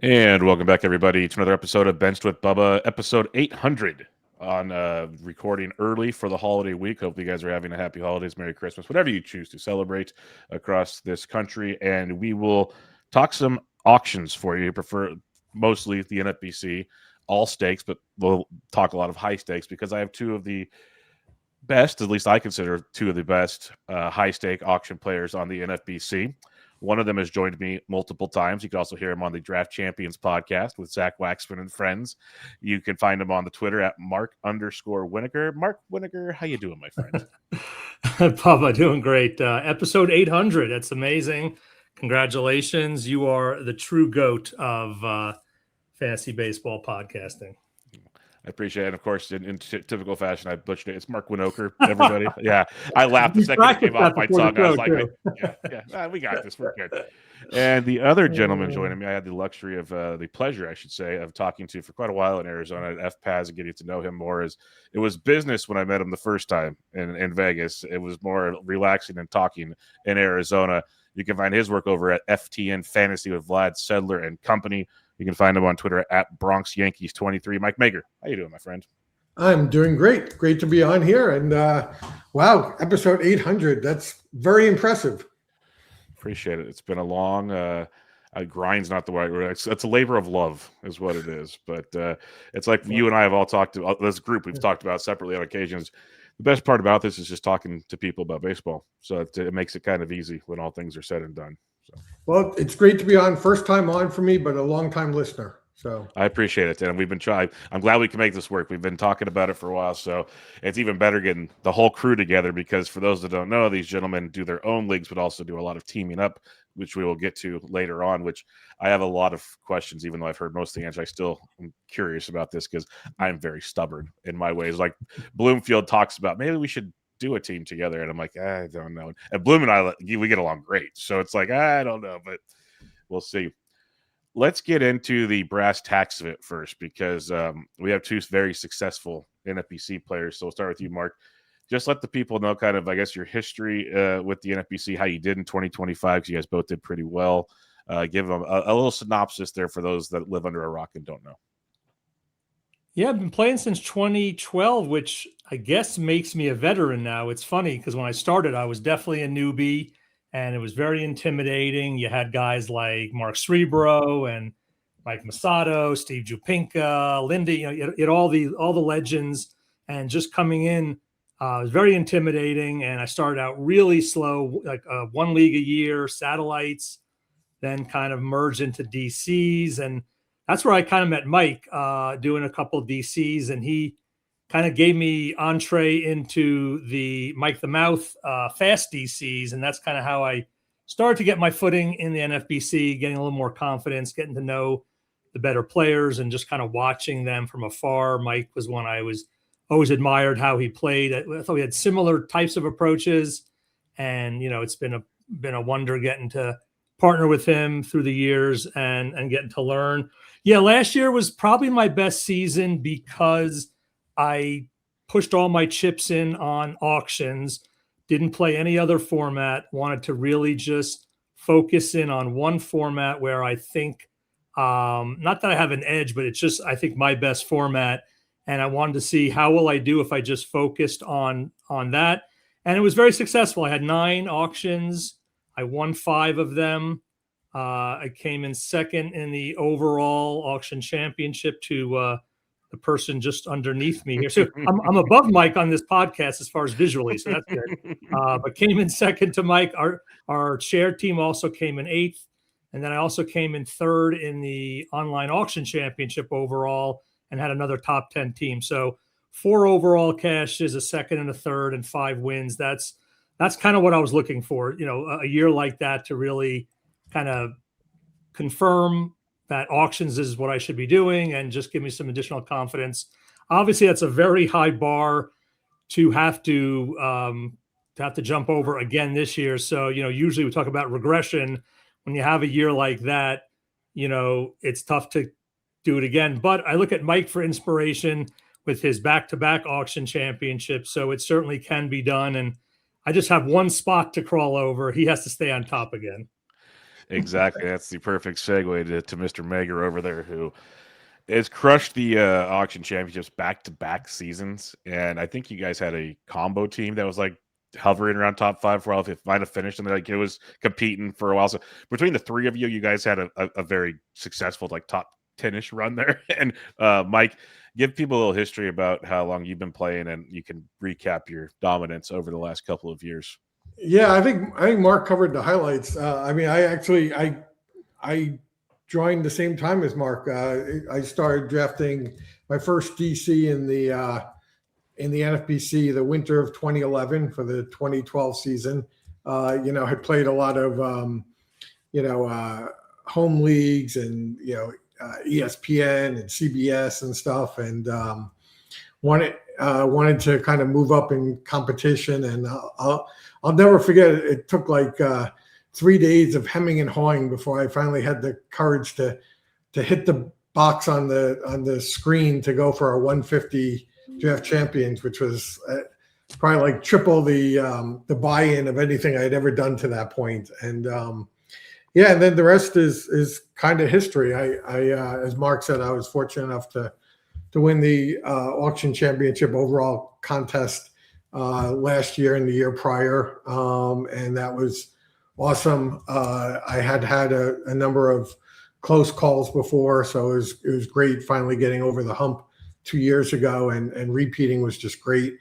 And welcome back, everybody, to another episode of Benched with Bubba, episode 800 on recording early for the holiday week. Hope you guys are having a happy holidays, Merry Christmas, whatever you choose to celebrate across this country. And we will talk some auctions for you. Prefer mostly the NFBC, all stakes, but we'll talk a lot of high stakes because I have two of the best, at least I consider two of the best high stake auction players on the NFBC. One of them has joined me multiple times. You can also hear him on the Draft Champions podcast with Zach Waxman and friends. You can find him on the Twitter at Marc_Winokur. Marc Winokur, how you doing, my friend? Bubba, doing great. Episode 800. That's amazing. Congratulations. You are the true GOAT of fantasy baseball podcasting. I appreciate it. And of course, in typical fashion, I butchered it. It's Marc Winokur, everybody. Yeah. I laughed the second it came off my tongue. I was like, we got this. We're good. And the other gentleman joining me, I had the luxury of the pleasure, I should say, of talking to for quite a while in Arizona at FPAS and getting to know him more. It was business when I met him the first time in Vegas. It was more relaxing and talking in Arizona. You can find his work over at FTN Fantasy with Vlad Sedler and company. You can find him on Twitter at BronxYankees23. Mike Mager, how you doing, my friend? I'm doing great. Great to be on here. And wow, episode 800. That's very impressive. Appreciate it. It's been a long grind's not the right word. It's a labor of love is what it is. But it's like you and I have all talked about this group. We've talked about separately on occasions. The best part about this is just talking to people about baseball. So it makes it kind of easy when all things are said and done. So. Well, it's great to be on. First time on for me, but a long time listener. So I appreciate it. And we've been trying. I'm glad we can make this work. We've been talking about it for a while. So it's even better getting the whole crew together because for those that don't know, these gentlemen do their own leagues, but also do a lot of teaming up, which we will get to later on, which I have a lot of questions, even though I've heard most of the answers. I still am curious about this because I'm very stubborn in my ways. Like Bloomfield talks about, maybe we should do a team together. And I'm like, I don't know. And Bloom and I, we get along great. So it's like, I don't know, but we'll see. Let's get into the brass tacks of it first because we have two very successful NFBC players. So we'll start with you, Marc. Just let the people know kind of, I guess, your history with the NFBC, how you did in 2025 because you guys both did pretty well. Give them a little synopsis there for those that live under a rock and don't know. Yeah, I've been playing since 2012, which I guess makes me a veteran now. It's funny because when I started, I was definitely a newbie, and it was very intimidating. You had guys like Mark Srebro and Mike Masato, Steve Jupinka, Lindy, you had all the legends, and just coming in was very intimidating. And I started out really slow, like one league a year, satellites, then kind of merged into DCs, and that's where I kind of met Mike doing a couple of DCs, and he kind of gave me entree into the Mike the Mouth fast DCs, and that's kind of how I started to get my footing in the NFBC, getting a little more confidence, getting to know the better players, and just kind of watching them from afar. Mike was one I was always admired how he played. I thought we had similar types of approaches, and it's been a wonder getting to partner with him through the years and getting to learn. Yeah, last year was probably my best season because I pushed all my chips in on auctions, didn't play any other format, wanted to really just focus in on one format where I think, not that I have an edge, but it's just, I think, my best format. And I wanted to see how will I do if I just focused on that. And it was very successful. I had 9 auctions. I won 5 of them. I came in second in the overall auction championship to the person just underneath me here. So I'm above Mike on this podcast as far as visually, so that's good. But came in second to Mike. Our shared team also came in 8th. And then I also came in 3rd in the online auction championship overall and had another top 10 team. So 4 overall cashes, a 2nd and a 3rd, and 5 wins. That's kind of what I was looking for, a year like that to really kind of confirm that auctions is what I should be doing and just give me some additional confidence. Obviously, that's a very high bar to have to jump over again this year. So, usually we talk about regression. When you have a year like that, it's tough to do it again. But I look at Mike for inspiration with his back-to-back auction championship. So it certainly can be done. And I just have one spot to crawl over. He has to stay on top again. Exactly. That's the perfect segue to Mr. Mager over there, who has crushed the auction championships back-to-back seasons. And I think you guys had a combo team that was like hovering around top 5 for a while. If it might have finished, and like it was competing for a while. So between the three of you, you guys had a very successful like top 10-ish run there. And Mike, give people a little history about how long you've been playing, and you can recap your dominance over the last couple of years. Yeah, I think Mark covered the highlights. I mean, I joined the same time as Mark. I started drafting my first DC in the NFBC the winter of 2011 for the 2012 season. Had played a lot of home leagues and ESPN and CBS and stuff, and wanted to kind of move up in competition. And I'll never forget it. It took like 3 days of hemming and hawing before I finally had the courage to hit the box on the screen to go for our 150 draft champions, which was probably like triple the buy-in of anything I had ever done to that point. And and then the rest is kind of history. I as Mark said, I was fortunate enough to win the auction championship overall contest last year and the year prior, and that was awesome. I had a number of close calls before, so it was great finally getting over the hump 2 years ago, and repeating was just great.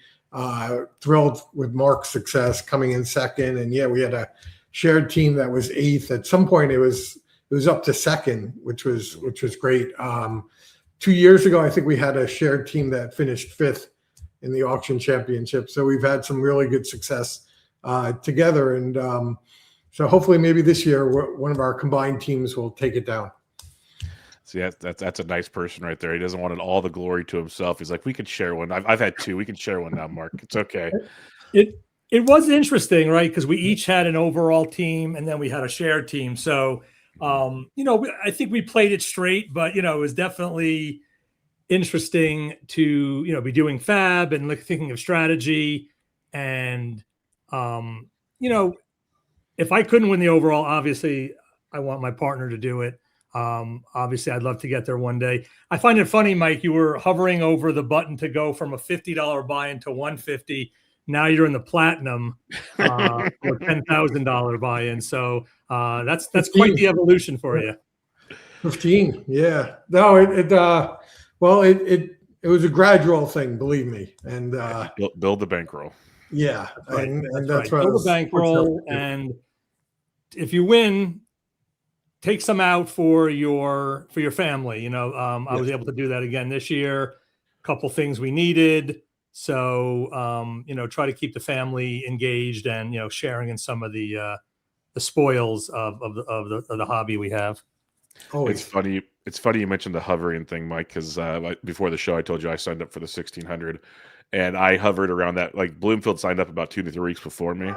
Thrilled with Mark's success coming in second, and we had a shared team that was 8th. At some point, it was up to second, which was great. 2 years ago, I think we had a shared team that finished 5th in the auction championship. So we've had some really good success together, and so hopefully maybe this year one of our combined teams will take it down. See, that's a nice person right there. He doesn't want all the glory to himself. He's like, we could share one. I've had 2. We can share one now, Mark. It's okay. It was interesting, right? Because we each had an overall team, and then we had a shared team. So, I think we played it straight, but it was definitely interesting to be doing fab and thinking of strategy. And if I couldn't win the overall, obviously I want my partner to do it. Obviously I'd love to get there one day. I find it funny, Mike, you were hovering over the button to go from a $50 buy-in to $150. Now you're in the platinum or $10,000 buy-in. So that's quite the evolution for you. 15. Yeah. No, it was a gradual thing, believe me. And build the bankroll. Yeah. Right. And that's right. Build the bankroll, and if you win, take some out for your family. I was able to do that again this year. A couple things we needed. So, try to keep the family engaged and, sharing in some of the spoils of the hobby we have. Always. It's funny you mentioned the hovering thing, Mike, because before the show, I told you I signed up for the 1600, and I hovered around that. Like Bloomfield signed up about 2 to 3 weeks before me,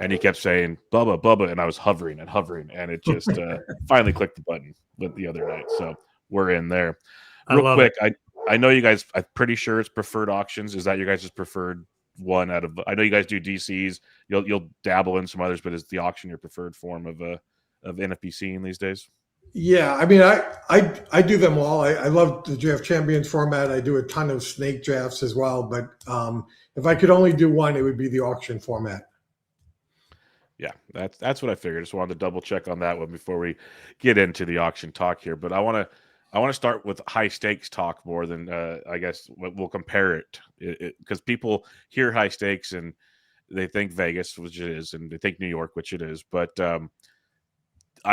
and he kept saying Bubba, and I was hovering, and it just finally clicked the button the other night. So we're in there. Real quick, I know you guys. I'm pretty sure it's preferred auctions. Is that your guys' preferred one out of? I know you guys do DCs. You'll dabble in some others, but is the auction your preferred form of NFBC in these days? Yeah, I mean, I do them all. I love the draft champions format. I do a ton of snake drafts as well. But if I could only do one, it would be the auction format. Yeah, that's what I figured. Just wanted to double check on that one before we get into the auction talk here. But I want to start with high stakes talk more than I guess we'll compare it because people hear high stakes and they think Vegas, which it is, and they think New York, which it is. But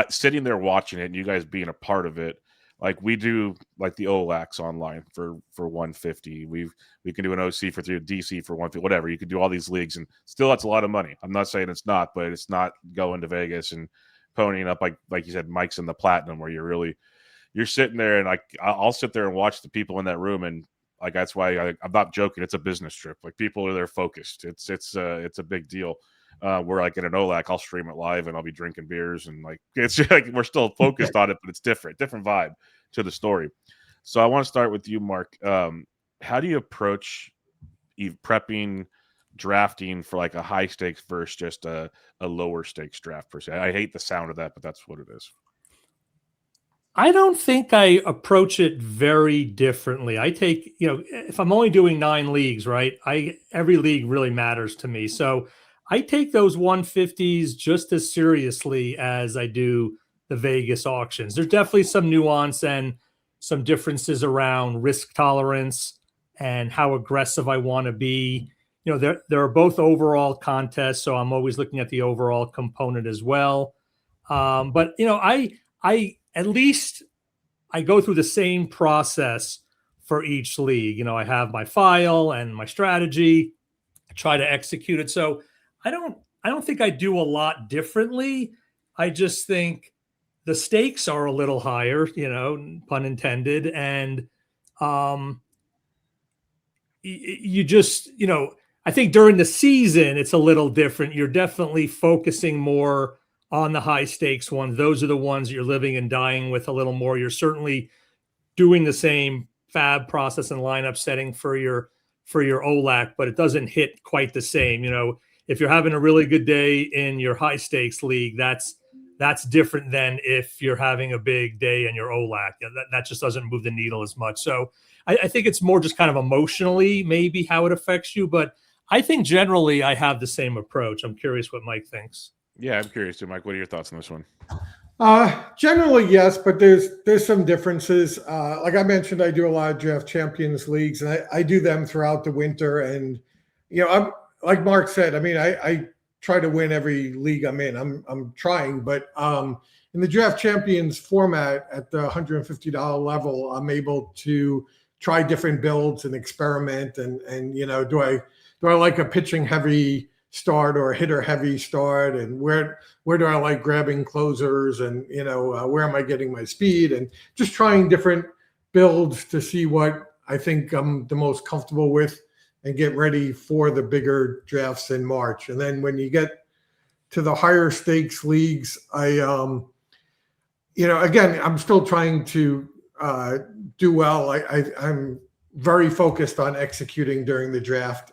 sitting there watching it and you guys being a part of it, like we do, like the OLAX online for 150. We can do an OC for 3, DC for 150, whatever. You could do all these leagues, and still that's a lot of money. I'm not saying it's not, but it's not going to Vegas and ponying up like you said, Mike's in the platinum, where you're sitting there, and I'll sit there and watch the people in that room, and like that's why I'm not joking. It's a business trip. Like people are there focused. It's a big deal. We're like in an OLAC, I'll stream it live and I'll be drinking beers, and like it's like we're still focused on it, but it's different vibe to the story. So I want to start with you, Mark. How do you approach prepping drafting for like a high stakes versus just a lower stakes draft per se? I hate the sound of that, but that's what it is. I don't think I approach it very differently. I take, if I'm only doing 9 leagues, right? Every league really matters to me. So I take those 150s just as seriously as I do the Vegas auctions. There's definitely some nuance and some differences around risk tolerance and how aggressive I want to be. There are both overall contests, so I'm always looking at the overall component as well. But I at least I go through the same process for each league. I have my file and my strategy. I try to execute it. So I don't think I do a lot differently. I just think the stakes are a little higher, pun intended. And you just, I think during the season, it's a little different. You're definitely focusing more on the high stakes ones. Those are the ones that you're living and dying with a little more. You're certainly doing the same fab process and lineup setting for your OLAC, but it doesn't hit quite the same. If you're having a really good day in your high stakes league, that's different than if you're having a big day in your OLAC. That just doesn't move the needle as much. So I think it's more just kind of emotionally maybe how it affects you, but I think generally I have the same approach. I'm curious what Mike thinks. Yeah, I'm curious too, Mike. What are your thoughts on this one? Generally, yes, but there's some differences. Like I mentioned, I do a lot of draft champions leagues, and I do them throughout the winter. And I'm like Mark said. I mean, I try to win every league I'm in. I'm trying, but in the draft champions format at the $150 level, I'm able to try different builds and experiment. And do I like a pitching heavy start or a hitter heavy start, and where do I like grabbing closers, and where am I getting my speed, and just trying different builds to see what I think I'm the most comfortable with and get ready for the bigger drafts in March. And then when you get to the higher stakes leagues, again, I'm still trying to do well. I'm very focused on executing during the draft.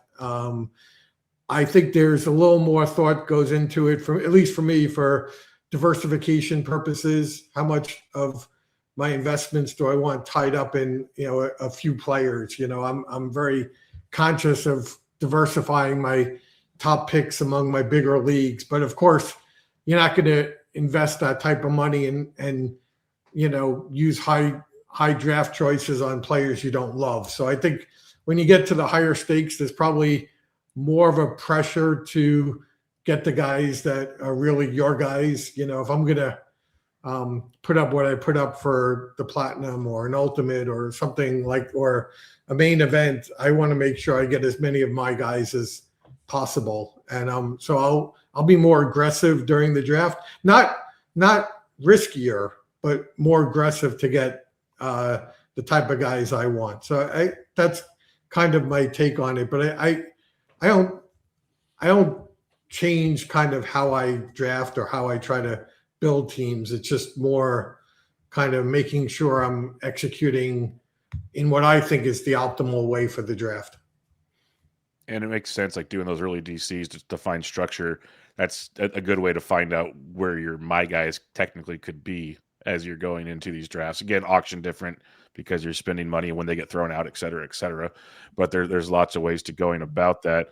I think there's a little more thought goes into it, at least for me, for diversification purposes. How much of my investments do I want tied up in, a few players? I'm very conscious of diversifying my top picks among my bigger leagues. But of course, you're not going to invest that type of money and use high draft choices on players you don't love. So I think when you get to the higher stakes, there's probably more of a pressure to get the guys that are really your guys. If I'm going to put up what I put up for the Platinum or an Ultimate or something or a main event, I want to make sure I get as many of my guys as possible. And so I'll be more aggressive during the draft, not riskier, but more aggressive to get the type of guys I want. So that's kind of my take on it. But I don't change kind of how I draft or how I try to build teams. It's just more kind of making sure I'm executing in what I think is the optimal way for the draft. And it makes sense, like doing those early DCs to find structure. That's a good way to find out where your my guys technically could be as you're going into these drafts. Again, auction different because you're spending money when they get thrown out, et cetera, et cetera. But there's lots of ways to going about that.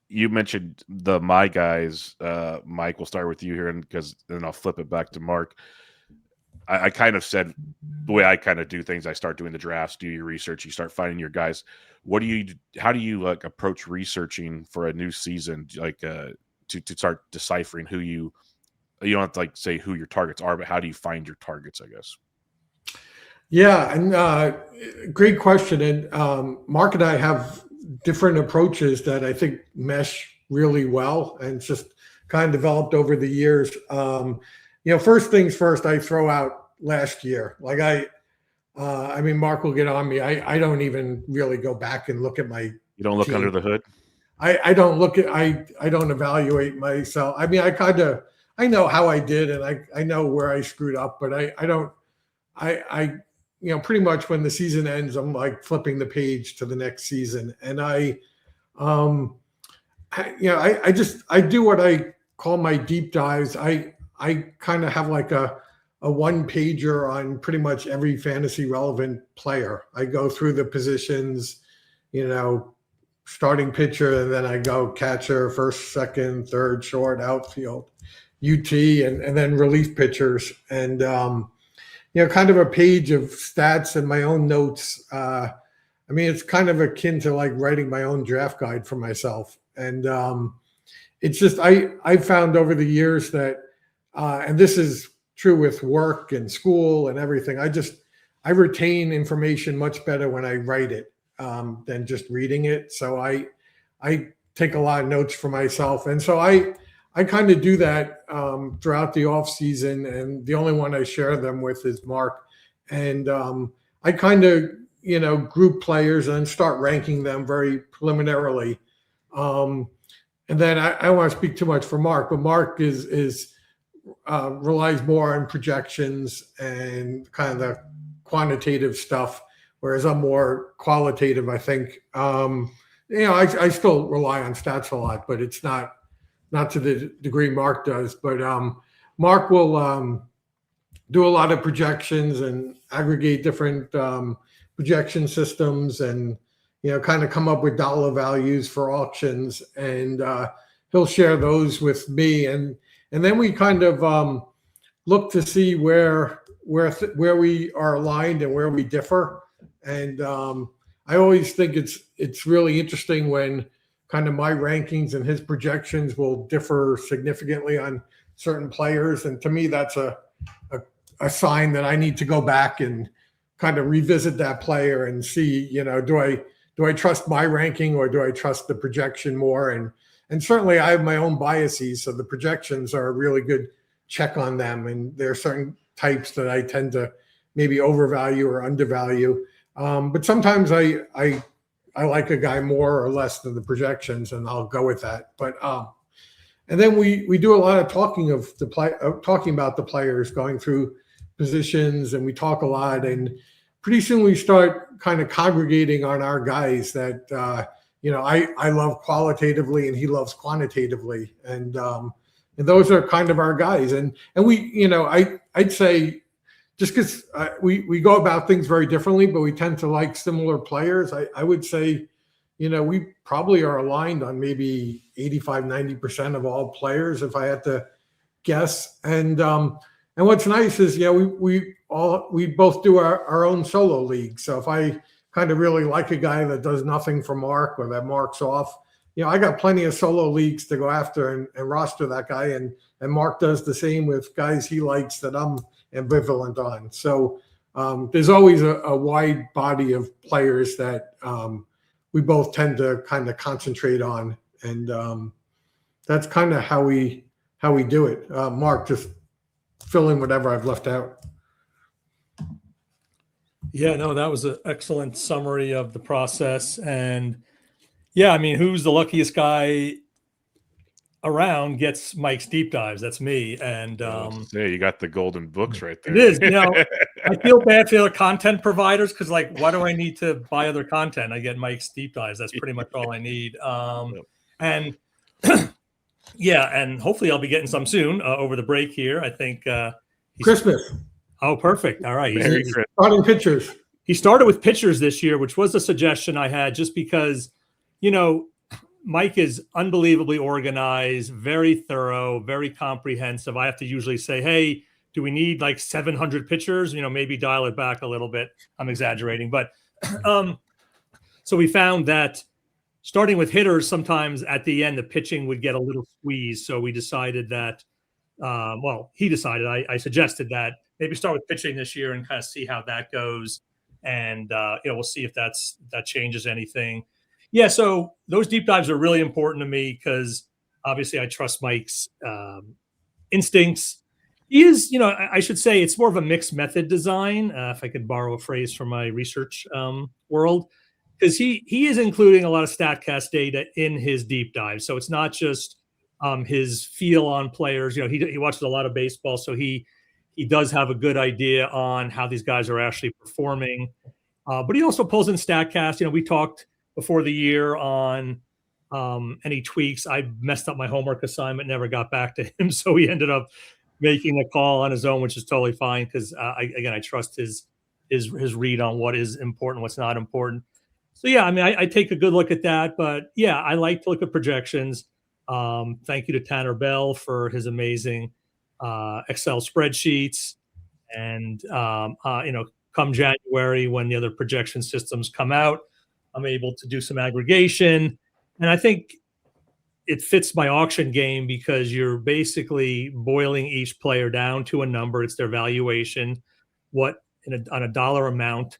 You mentioned the my guys. Mike, we'll start with you here, because then I'll flip it back to Mark. I kind of said the way I kind of do things. I start doing the drafts, do your research, you start finding your guys. How do you like approach researching for a new season? Like to start deciphering who you don't have to like say who your targets are, but how do you find your targets, I guess? Yeah, and great question. And Mark and I have different approaches that I think mesh really well, and it's just kind of developed over the years. First things first, I throw out last year. Like I mean, Mark will get on me. I don't even really go back and look at my. You don't look team. Under the hood. I don't look at. I don't evaluate myself. I mean, I know how I did, and I know where I screwed up, but I don't. Pretty much when the season ends, I'm like flipping the page to the next season, and I I do what I call my deep dives. I kind of have like a one pager on pretty much every fantasy relevant player. I go through the positions, starting pitcher, and then I go catcher, first, second, third, short, outfield, UT, and then relief pitchers, and kind of a page of stats and my own notes. It's kind of akin to like writing my own draft guide for myself, and it's just I found over the years that, and this is true with work and school and everything. I retain information much better when I write it than just reading it. So I take a lot of notes for myself, and so I kind of do that throughout the off season. And the only one I share them with is Mark, and I kind of group players and start ranking them very preliminarily. And then I don't want to speak too much for Mark, but Mark is relies more on projections and kind of the quantitative stuff, whereas I'm more qualitative, I think. I still rely on stats a lot, but it's not to the degree Mark does. But Mark will do a lot of projections and aggregate different projection systems, and kind of come up with dollar values for auctions, and he'll share those with me, and then we kind of look to see where we are aligned and where we differ. And I always think it's really interesting when kind of my rankings and his projections will differ significantly on certain players, and to me that's a sign that I need to go back and kind of revisit that player and see, do I trust my ranking or do I trust the projection more? And certainly I have my own biases, so the projections are a really good check on them. And there are certain types that I tend to maybe overvalue or undervalue. But sometimes I like a guy more or less than the projections, and I'll go with that. But and then we do a lot of talking about the players, going through positions, and we talk a lot, and pretty soon we start kind of congregating on our guys that I love qualitatively and he loves quantitatively, and those are kind of our guys, and we I'd say just because we go about things very differently, but we tend to like similar players. I would say we probably are aligned on maybe 85-90% of all players, if I had to guess. And what's nice is, we both do our own solo league. So if I kind of really like a guy that does nothing for Mark, or that Mark's off, I got plenty of solo leagues to go after and roster that guy. And Mark does the same with guys he likes that I'm ambivalent on. So there's always a wide body of players that we both tend to kind of concentrate on. And that's kind of how we do it. Mark, just fill in whatever I've left out. Yeah, no, that was an excellent summary of the process. And yeah, who's the luckiest guy around gets Mike's deep dives? That's me. And you got the golden books right there. It is. I feel bad for the content providers because, why do I need to buy other content? I get Mike's deep dives. That's pretty much all I need. And yeah, and hopefully I'll be getting some soon over the break here. I think Christmas. Oh, perfect. All right. He's starting pitchers. He started with pitchers this year, which was a suggestion I had, just because, Mike is unbelievably organized, very thorough, very comprehensive. I have to usually say, hey, do we need 700 pitchers? Maybe dial it back a little bit. I'm exaggerating. But so we found that starting with hitters, sometimes at the end, the pitching would get a little squeezed. So we decided that, he decided, I suggested that maybe start with pitching this year and kind of see how that goes. And, we'll see if that changes anything. Yeah. So those deep dives are really important to me because obviously I trust Mike's instincts. He is, I should say it's more of a mixed method design. If I could borrow a phrase from my research world, because he is including a lot of StatCast data in his deep dive. So it's not just his feel on players. He watches a lot of baseball, so he does have a good idea on how these guys are actually performing. But he also pulls in StatCast. We talked before the year on any tweaks. I messed up my homework assignment, never got back to him, so he ended up making a call on his own, which is totally fine because I trust his read on what is important, what's not important. So yeah, I mean, I take a good look at that, but yeah, I like to look at projections. Thank you to Tanner Bell for his amazing Excel spreadsheets, and come January when the other projection systems come out, I'm able to do some aggregation, and I think it fits my auction game because you're basically boiling each player down to a number. It's their valuation, what on a dollar amount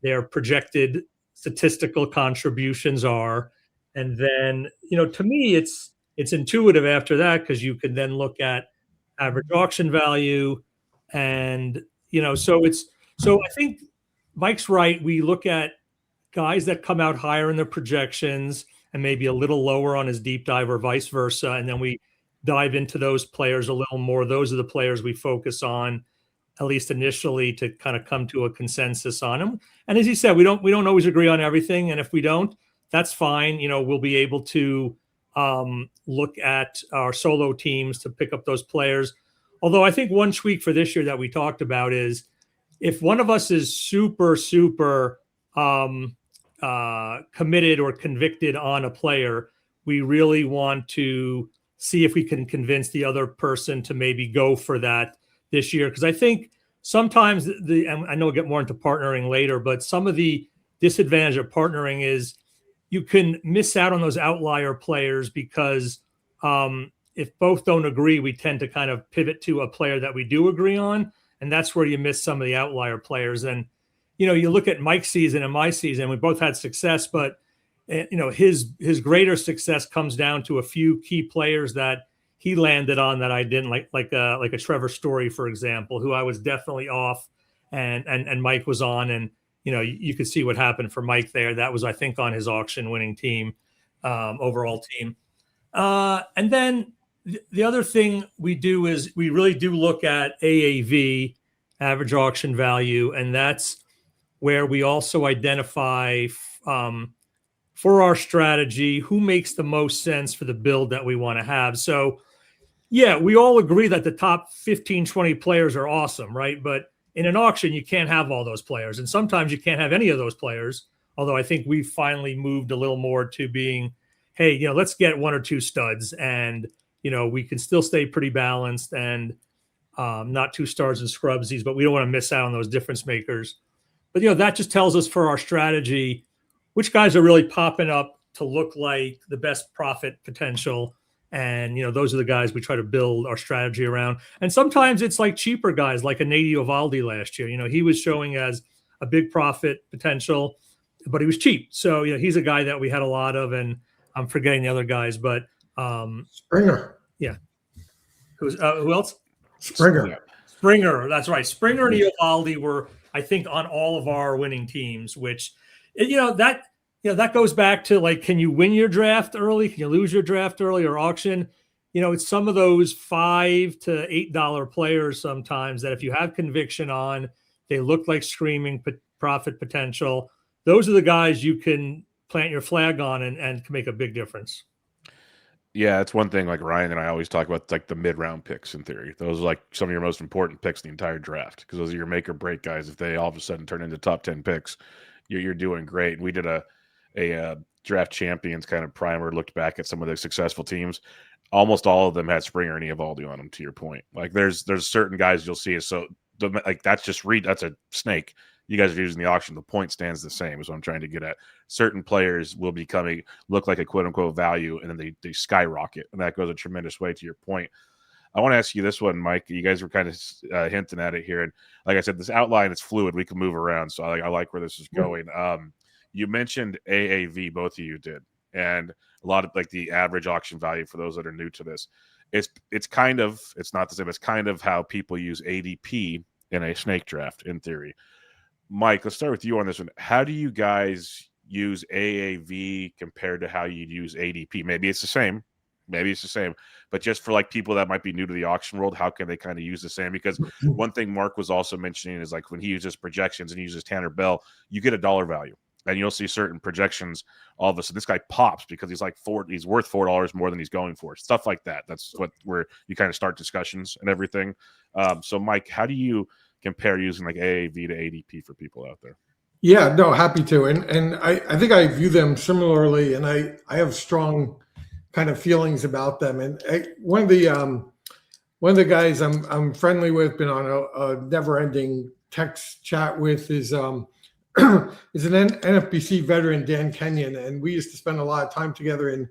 their projected statistical contributions are, and then to me it's intuitive after that because you can then look at average auction value, and so I think Mike's right. We look at guys that come out higher in the projections and maybe a little lower on his deep dive or vice versa. And then we dive into those players a little more. Those are the players we focus on, at least initially, to kind of come to a consensus on them. And as you said, we don't always agree on everything. And if we don't, that's fine. We'll be able to look at our solo teams to pick up those players. Although I think one tweak for this year that we talked about is if one of us is super committed or convicted on a player, we really want to see if we can convince the other person to maybe go for that this year. Because I think sometimes and I know we'll get more into partnering later, but some of the disadvantage of partnering is you can miss out on those outlier players because if both don't agree, we tend to kind of pivot to a player that we do agree on. And that's where you miss some of the outlier players. And you look at Mike's season and my season, we both had success, but his greater success comes down to a few key players that he landed on that I didn't like a Trevor Story, for example, who I was definitely off and Mike was on. And, you could see what happened for Mike there. That was, I think, on his auction winning team, overall team. And then the other thing we do is we really do look at AAV, average auction value, and that's where we also identify for our strategy who makes the most sense for the build that we want to have. So, yeah, we all agree that the top 15, 20 players are awesome, right? But in an auction, you can't have all those players. And sometimes you can't have any of those players, although I think we've finally moved a little more to being, hey, let's get one or two studs and, we can still stay pretty balanced and not two stars and scrubsies, but we don't want to miss out on those difference makers. But, that just tells us for our strategy, which guys are really popping up to look like the best profit potential. And, those are the guys we try to build our strategy around. And sometimes it's like cheaper guys like a Nady Ovaldi last year. He was showing as a big profit potential, but he was cheap. So, he's a guy that we had a lot of, and I'm forgetting the other guys, but Springer. Yeah. Who else? Springer. Springer. That's right. Springer and Eovaldi were, I think, on all of our winning teams, which, that goes back to like, can you win your draft early? Can you lose your draft early or auction? It's some of those $5 to $8 players sometimes that if you have conviction on, they look like screaming profit potential. Those are the guys you can plant your flag on and can make a big difference. Yeah, it's one thing like Ryan and I always talk about, like the mid-round picks in theory. Those are like some of your most important picks in the entire draft because those are your make or break guys. If they all of a sudden turn into top 10 picks, you're doing great. We did a draft champions kind of primer, looked back at some of the successful teams. Almost all of them had Springer and Eovaldi on them, to your point. Like there's certain guys you'll see. So like that's a snake. You guys are using the auction. The point stands the same is what I'm trying to get at. Certain players will look like a quote unquote value, and then they skyrocket. And that goes a tremendous way to your point. I want to ask you this one, Mike. You guys were kind of hinting at it here. And like I said, this outline is fluid. We can move around. So I like where this is going. You mentioned AAV, both of you did. And a lot of like the average auction value for those that are new to this. It's not the same. It's kind of how people use ADP in a snake draft in theory. Mike, let's start with you on this one. How do you guys use AAV compared to how you'd use ADP? Maybe it's the same, but just for like people that might be new to the auction world, how can they kind of use the same? Because one thing Mark was also mentioning is like when he uses projections and he uses Tanner Bell, you get a dollar value. and you'll see certain projections. All of a sudden, this guy pops because he's he's worth $4 more than he's going for. Stuff like that. That's where you kind of start discussions and everything. So, Mike, how do you compare using like AAV to ADP for people out there? Yeah, no, happy to. And I think I view them similarly, and I have strong kind of feelings about them. And one of the guys I'm friendly with, been on a never-ending text chat with, is an NFBC veteran, Dan Kenyon, and we used to spend a lot of time together in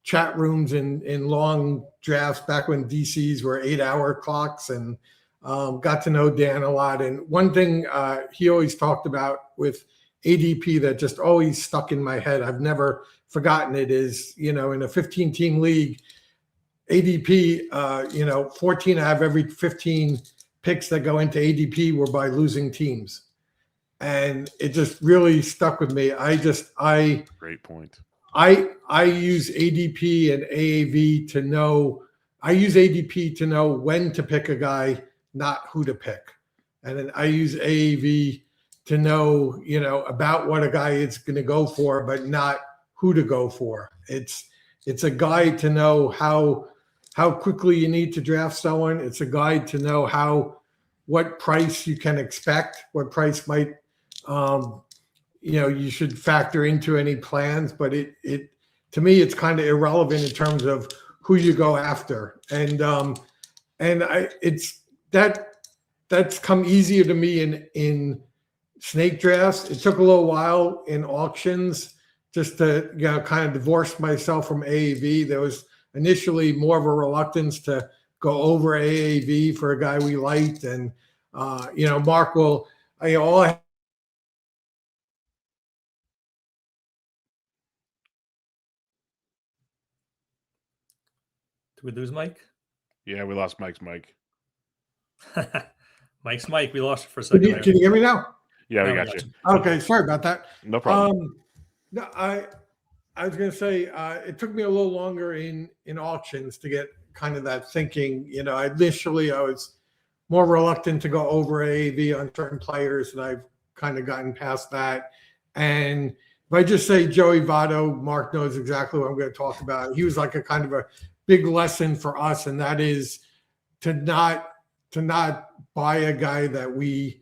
chat rooms in long drafts back when DCs were 8-hour clocks, and got to know Dan a lot. And one thing he always talked about with ADP that just always stuck in my head, I've never forgotten it, is, in a 15-team league, ADP, 14 out of every 15 picks that go into ADP were by losing teams. And it just really stuck with me. Great point. I use ADP and AAV to know. I use ADP to know when to pick a guy, not who to pick. And then I use AAV to know, about what a guy is going to go for, but not who to go for. It's a guide to know how quickly you need to draft someone. It's a guide to know what price you can expect, what price might, you should factor into any plans. But it to me, it's kind of irrelevant in terms of who you go after. That's come easier to me in snake drafts. It took a little while in auctions just to kind of divorce myself from AAV. There was initially more of a reluctance to go over AAV for a guy we liked, and Mark will. Did we lose Mike? Yeah, we lost Mike's mic. Mike's mic. We lost it for a second. Can you hear me now? Yeah, we got you. Okay, sorry about that. No problem. No, I was going to say it took me a little longer in auctions to get kind of that thinking. Initially I was more reluctant to go over AAV on certain players, and I've kind of gotten past that. And if I just say Joey Votto, Mark knows exactly what I'm going to talk about. He was like a kind of a big lesson for us, and that is to not buy a guy that we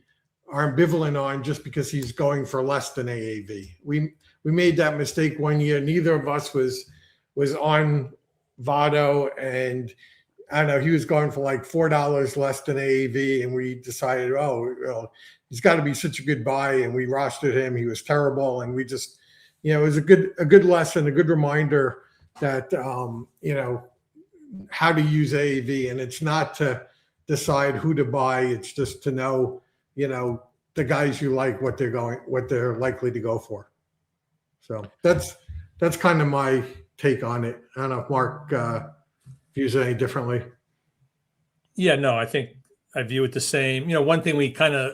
are ambivalent on just because he's going for less than AAV. We made that mistake one year. Neither of us was on Votto, and I don't know, he was going for like $4 less than AAV, and we decided, he's got to be such a good buy, and we rostered him. He was terrible, and we just, it was a good lesson, a good reminder that how to use AAV, and it's not to decide who to buy. It's just to know, the guys you like, what they're likely to go for. So that's kind of my take on it. I don't know if Mark views it any differently. Yeah, no, I think I view it the same. One thing we kind of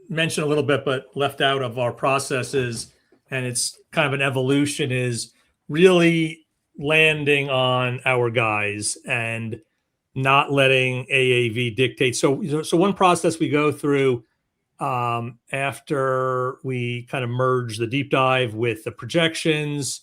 mentioned a little bit, but left out of our process is, and it's kind of an evolution, is really landing on our guys and not letting AAV dictate. So one process we go through after we kind of merge the deep dive with the projections,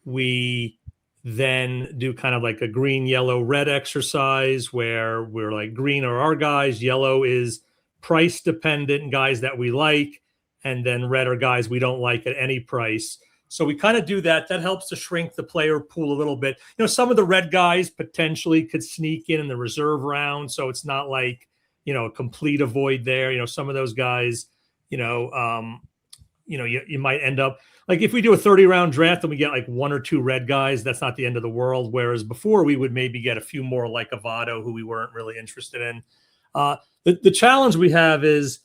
we then do kind of like a green, yellow, red exercise where we're like, green are our guys, yellow is price dependent guys that we like, and then red are guys we don't like at any price. So we kind of do that. That helps to shrink the player pool a little bit. Some of the red guys potentially could sneak in the reserve round, so it's not like, a complete avoid there. Some of those guys, you might end up, like if we do a 30-round draft and we get like one or two red guys, that's not the end of the world. Whereas before we would maybe get a few more like Avado who we weren't really interested in. The challenge we have is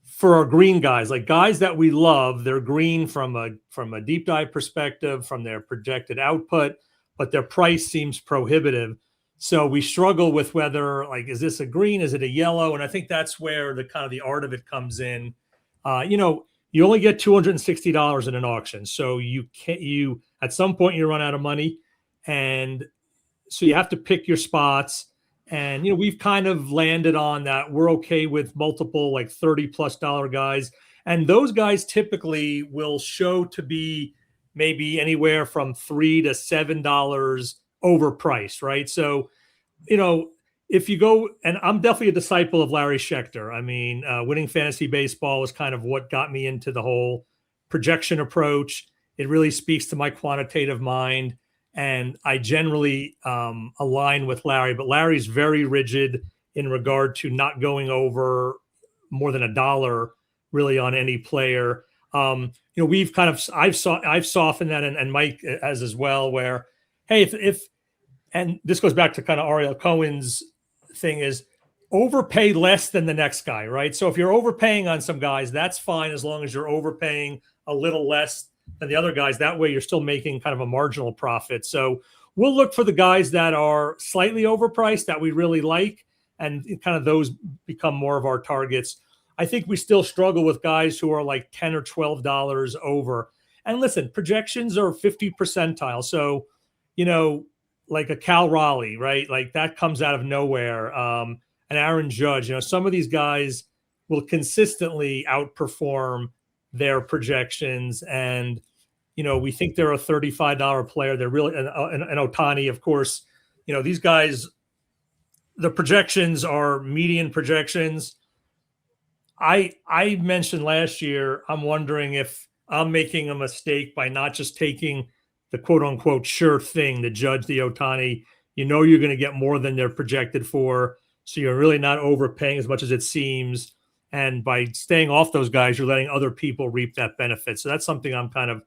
for our green guys, like guys that we love, they're green from a deep dive perspective, from their projected output, but their price seems prohibitive. So we struggle with whether, like, is this a green? Is it a yellow? And I think that's where the kind of the art of it comes in. You only get $260 in an auction. So you at some point you run out of money. And so you have to pick your spots. And, we've kind of landed on that. We're okay with multiple like $30+ guys. And those guys typically will show to be maybe anywhere from $3 to $7 overpriced, right? So, if you go, and I'm definitely a disciple of Larry Schechter. I mean, winning fantasy baseball was kind of what got me into the whole projection approach. It really speaks to my quantitative mind, and I generally align with Larry. But Larry's very rigid in regard to not going over more than $1 really on any player. We've kind of I've softened that, and Mike has as well. Where, hey, if and this goes back to kind of Ariel Cohen's thing, is overpay less than the next guy, right? So if you're overpaying on some guys, that's fine as long as you're overpaying a little less than the other guys. That way you're still making kind of a marginal profit. So we'll look for the guys that are slightly overpriced that we really like, and kind of those become more of our targets. I think we still struggle with guys who are like $10 or $12 over. And listen, projections are 50 percentile. So, like a Cal Raleigh, right? Like that comes out of nowhere. An Aaron Judge, some of these guys will consistently outperform their projections. And, we think they're a $35 player. They're really, and Ohtani, of course, these guys, the projections are median projections. I mentioned last year, I'm wondering if I'm making a mistake by not just taking the quote unquote sure thing, the Judge, the Ohtani. You're going to get more than they're projected for. So you're really not overpaying as much as it seems. And by staying off those guys, you're letting other people reap that benefit. So that's something I'm kind of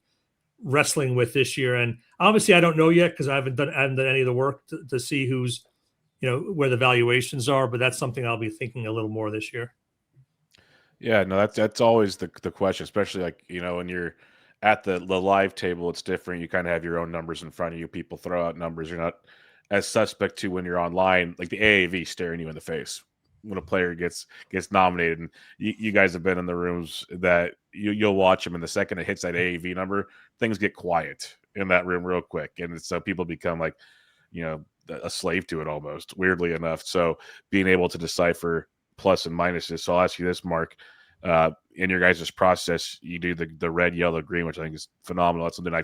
wrestling with this year. And obviously I don't know yet because I haven't done any of the work to see who's, where the valuations are, but that's something I'll be thinking a little more this year. Yeah, no, that's always the question, especially like, when you're at the live table, it's different. You kind of have your own numbers in front of you. People throw out numbers. You're not as suspect to when you're online, like the AAV staring you in the face when a player gets nominated. And you guys have been in the rooms that you'll watch them, and the second it hits that AAV number, things get quiet in that room real quick. And so people become like, a slave to it almost, weirdly enough. So being able to decipher plus and minuses. So I'll ask you this, Mark. In your guys' process, you do the red, yellow, green, which I think is phenomenal. That's something I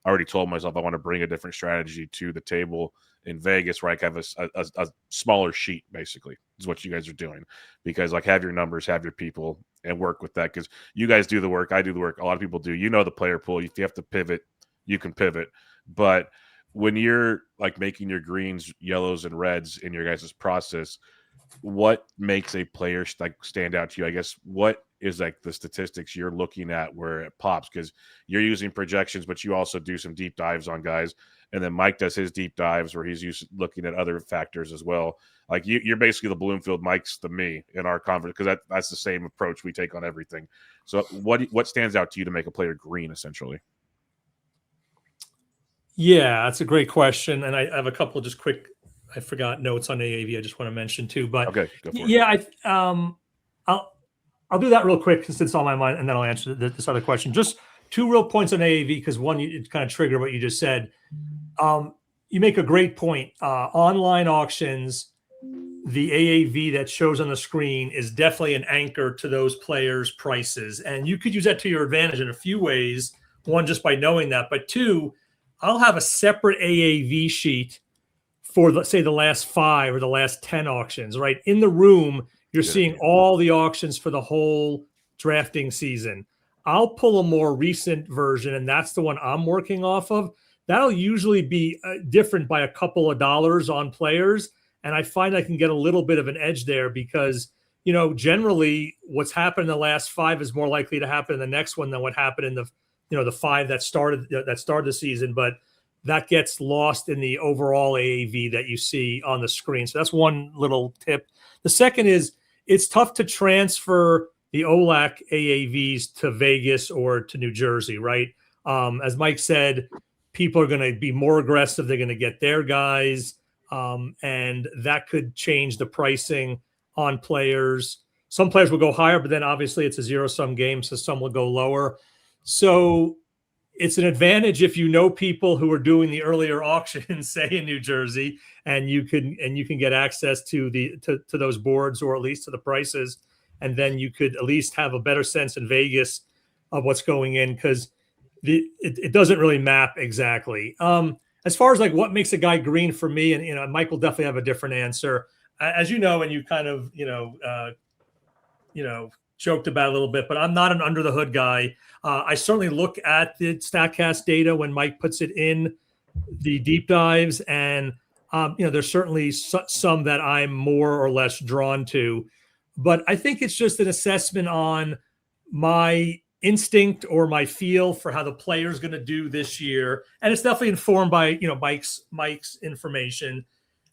already told myself I want to bring a different strategy to the table in Vegas, where I have a smaller sheet, basically, is what you guys are doing. Because like have your numbers, have your people, and work with that. Because you guys do the work, I do the work. A lot of people do. The player pool. If you have to pivot, you can pivot. But when you're like making your greens, yellows, and reds in your guys' process, what makes a player like stand out to you? I guess what is like the statistics you're looking at where it pops, because you're using projections, but you also do some deep dives on guys. And then Mike does his deep dives where he's looking at other factors as well. Like you're basically the Bloomfield, Mike's the me in our conference, because that's the same approach we take on everything. So what stands out to you to make a player green, essentially? Yeah, that's a great question. And I have a couple of just quick, I forgot notes on AAV I just want to mention too. But okay, go for it. Yeah, I'll do that real quick since it's on my mind, and then I'll answer this other question. Just two real points on AAV, because one, it kind of triggered what you just said. You make a great point. Online auctions, the AAV that shows on the screen is definitely an anchor to those players' prices. And you could use that to your advantage in a few ways. One, just by knowing that. But two, I'll have a separate AAV sheet for, let's say, the last 5 or the last 10 auctions, right? In the room, you're seeing all the auctions for the whole drafting season. I'll pull a more recent version, and that's the one I'm working off of. That'll usually be different by a couple of dollars on players. And I find I can get a little bit of an edge there because, generally what's happened in the last 5 is more likely to happen in the next one than what happened in the 5 that started the season. But that gets lost in the overall AAV that you see on the screen. So that's one little tip. The second is it's tough to transfer the OLAC AAVs to Vegas or to New Jersey, right? As Mike said, people are going to be more aggressive. They're going to get their guys, and that could change the pricing on players. Some players will go higher, but then obviously it's a zero-sum game, so some will go lower. So it's an advantage if you know people who are doing the earlier auctions, say in New Jersey, and you can get access to those boards, or at least to the prices. and then you could at least have a better sense in Vegas of what's going in, because it doesn't really map exactly. As far as like what makes a guy green for me, and Mike will definitely have a different answer, as you know, and you kind of joked about a little bit, but I'm not an under the hood guy. I certainly look at the StatCast data when Mike puts it in the deep dives, and there's certainly some that I'm more or less drawn to, but I think it's just an assessment on my instinct or my feel for how the player's going to do this year, and it's definitely informed by Mike's information,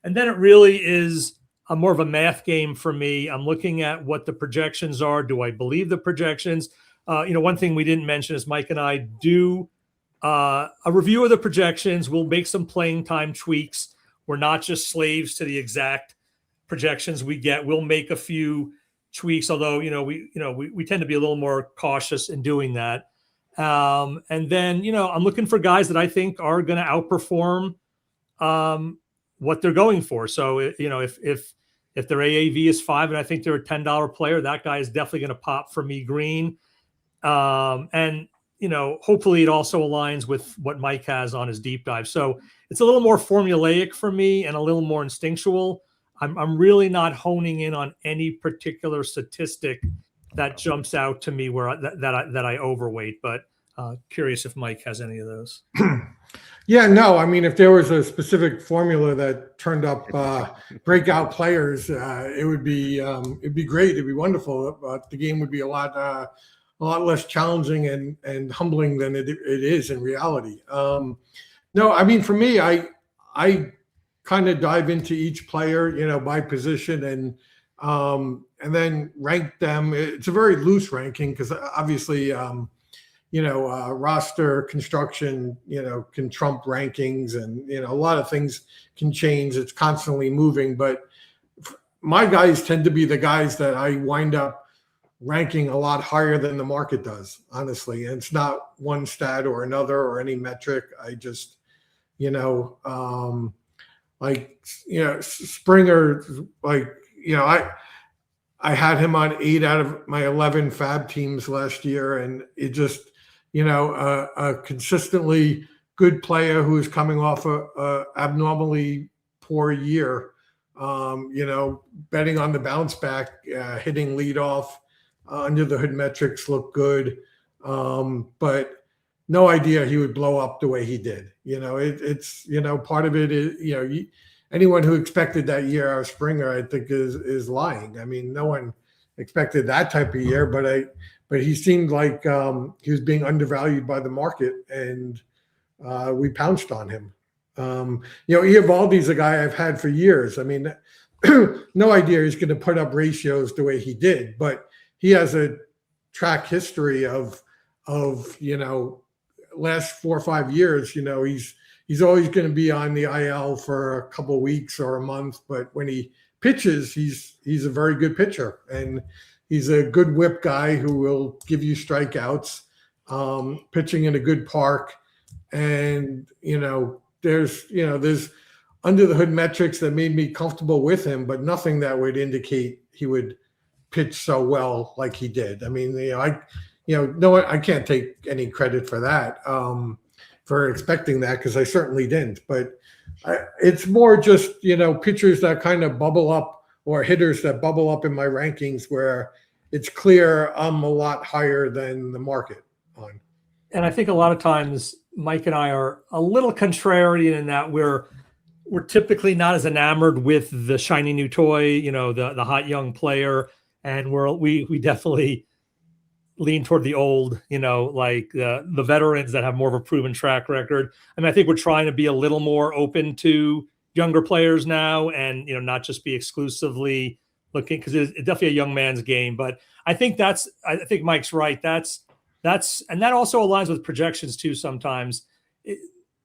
and then it really is more of a math game for me. I'm looking at what the projections are. Do I believe the projections? One thing we didn't mention is Mike and I do a review of the projections. We'll make some playing time tweaks. We're not just slaves to the exact projections we get. We'll make a few tweaks, although we tend to be a little more cautious in doing that. And then I'm looking for guys that I think are going to outperform what they're going for. So if their AAV is 5 and I think they're a $10 player, that guy is definitely going to pop for me green. And hopefully it also aligns with what Mike has on his deep dive. So it's a little more formulaic for me and a little more instinctual. I'm really not honing in on any particular statistic that jumps out to me where that I overweight, but curious if Mike has any of those. Yeah, no, I mean, if there was a specific formula that turned up breakout players, it would be it'd be great. It'd be wonderful. But the game would be a lot less challenging and humbling than it is in reality. No, I mean, for me, I kind of dive into each player, by position and then rank them. It's a very loose ranking because obviously, roster construction, can trump rankings, and, a lot of things can change. It's constantly moving, but my guys tend to be the guys that I wind up ranking a lot higher than the market does, honestly. And it's not one stat or another or any metric. I just, Springer, I had him on 8 out of my 11 fab teams last year, and it just, a consistently good player who is coming off a abnormally poor year, betting on the bounce back, hitting lead off, under the hood metrics look good, but no idea he would blow up the way he did. It's part of it is, anyone who expected that year out of Springer, I think is lying. I mean, no one expected that type of year, but he seemed like he was being undervalued by the market, and we pounced on him. Eovaldi's a guy I've had for years. I mean, no idea he's going to put up ratios the way he did, but he has a track history of last 4 or 5 years. He's always going to be on the IL for a couple of weeks or a month, but when he pitches, he's a very good pitcher, and he's a good whip guy who will give you strikeouts, pitching in a good park. And, there's under the hood metrics that made me comfortable with him, but nothing that would indicate he would pitch so well like he did. I mean, I can't take any credit for that, for expecting that, because I certainly didn't. But it's more just, pitchers that kind of bubble up, or hitters that bubble up in my rankings where it's clear I'm a lot higher than the market on. And I think a lot of times Mike and I are a little contrarian in that we're typically not as enamored with the shiny new toy, the hot young player. And we definitely lean toward the old, like the veterans that have more of a proven track record. I mean, I think we're trying to be a little more open to younger players now, and not just be exclusively looking, because it's definitely a young man's game. But I think Mike's right. And that also aligns with projections too. Sometimes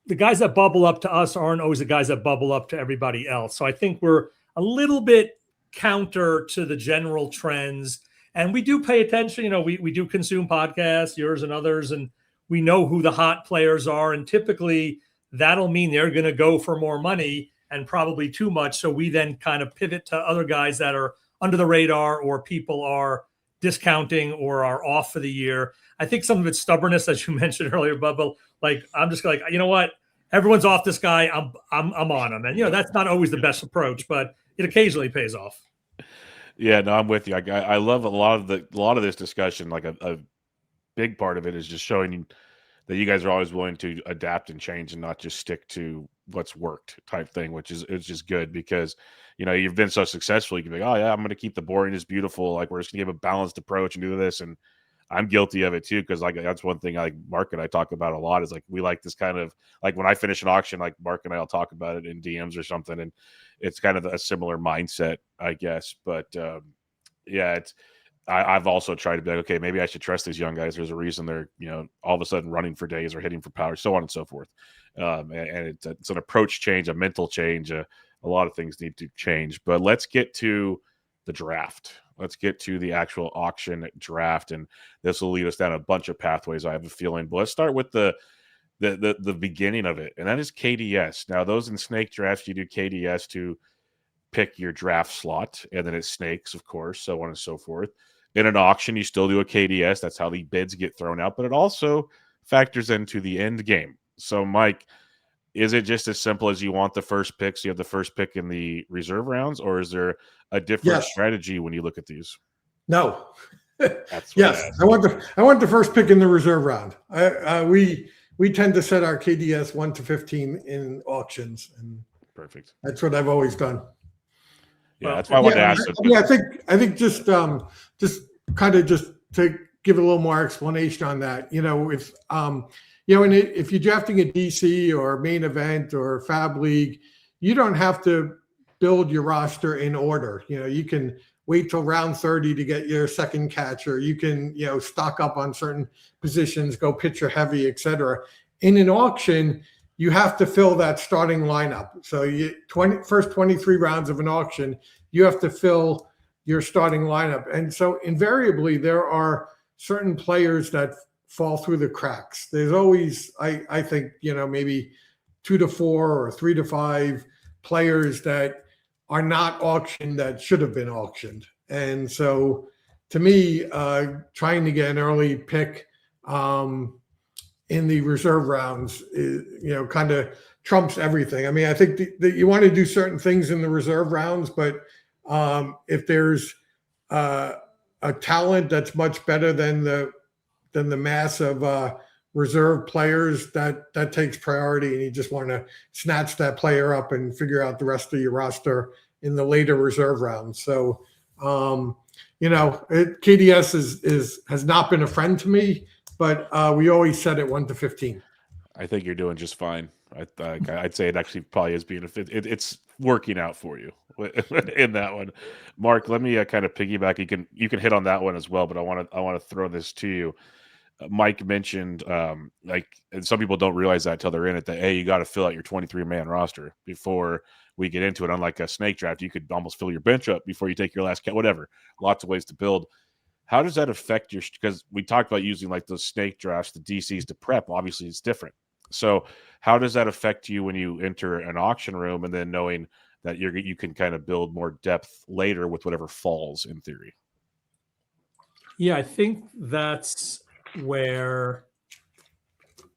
the guys that bubble up to us aren't always the guys that bubble up to everybody else. So I think we're a little bit counter to the general trends, and we do pay attention. We do consume podcasts, yours and others, and we know who the hot players are, and typically that'll mean they're going to go for more money and probably too much. So we then kind of pivot to other guys that are under the radar, or people are discounting or are off for the year. I think some of it's stubbornness, as you mentioned earlier, Bubba. Like, I'm just like, you know what? Everyone's off this guy. I'm on him. And, that's not always the best approach, but it occasionally pays off. Yeah, no, I'm with you. I love a lot of this discussion. Like a big part of it is just showing you that you guys are always willing to adapt and change and not just stick to what's worked type thing, which is it's just good because you've been so successful. You can be like, oh yeah, I'm going to keep the boring is beautiful. Like we're just going to give a balanced approach and do this. And I'm guilty of it too because like that's one thing Mark and I talk about a lot is like we like this kind of like when I finish an auction, like Mark and I'll talk about it in DMs or something, and it's kind of a similar mindset, I guess. But yeah, I've also tried to be like, okay, maybe I should trust these young guys. There's a reason they're, all of a sudden running for days or hitting for power, so on and so forth. And it's an approach change, a mental change. A lot of things need to change. But let's get to the draft. Let's get to the actual auction draft, and this will lead us down a bunch of pathways, I have a feeling. But let's start with the beginning of it, and that is KDS. Now, those in snake drafts, you do KDS to pick your draft slot, and then it snakes, of course, so on and so forth. In an auction, you still do a KDS. That's how the bids get thrown out, but it also factors into the end game. So, Mike, is it just as simple as you want the first pick, so you have the first pick in the reserve rounds, or is there a different strategy when you look at these? No. That's yes, I want the first pick in the reserve round. We tend to set our KDS 1 to 15 in auctions, and perfect. That's what I've always done. Yeah, that's why I wanted to ask. I think just kind of just to give a little more explanation on that. If you're drafting a DC or main event or Fab League, you don't have to build your roster in order. You can wait till round 30 to get your second catcher. You can stock up on certain positions, go pitcher heavy, etc. In an auction, you have to fill that starting lineup. So first 23 rounds of an auction, you have to fill your starting lineup. And so invariably there are certain players that fall through the cracks. There's always, I think, maybe 2 to 4 or 3 to 5 players that are not auctioned that should have been auctioned. And so to me, trying to get an early pick in the reserve rounds, kind of trumps everything. I mean, I think that you want to do certain things in the reserve rounds, but if there's a talent that's much better than the mass of reserve players, that takes priority, and you just want to snatch that player up and figure out the rest of your roster in the later reserve rounds. So, KDS has not been a friend to me, but we always set it 1 to 15. I think you're doing just fine. I'd say it actually probably is being it's working out for you in that one. Mark, let me kind of piggyback. You can hit on that one as well, but I want to throw this to you. Mike mentioned and some people don't realize that until they're in it, that you got to fill out your 23-man roster before we get into it. Unlike a snake draft, you could almost fill your bench up before you take your last cat, whatever. Lots of ways to build. How does that affect because we talked about using like those snake drafts, the DCs to prep, obviously it's different. So how does that affect you when you enter an auction room and then knowing that you can kind of build more depth later with whatever falls in theory? Yeah, I think that's where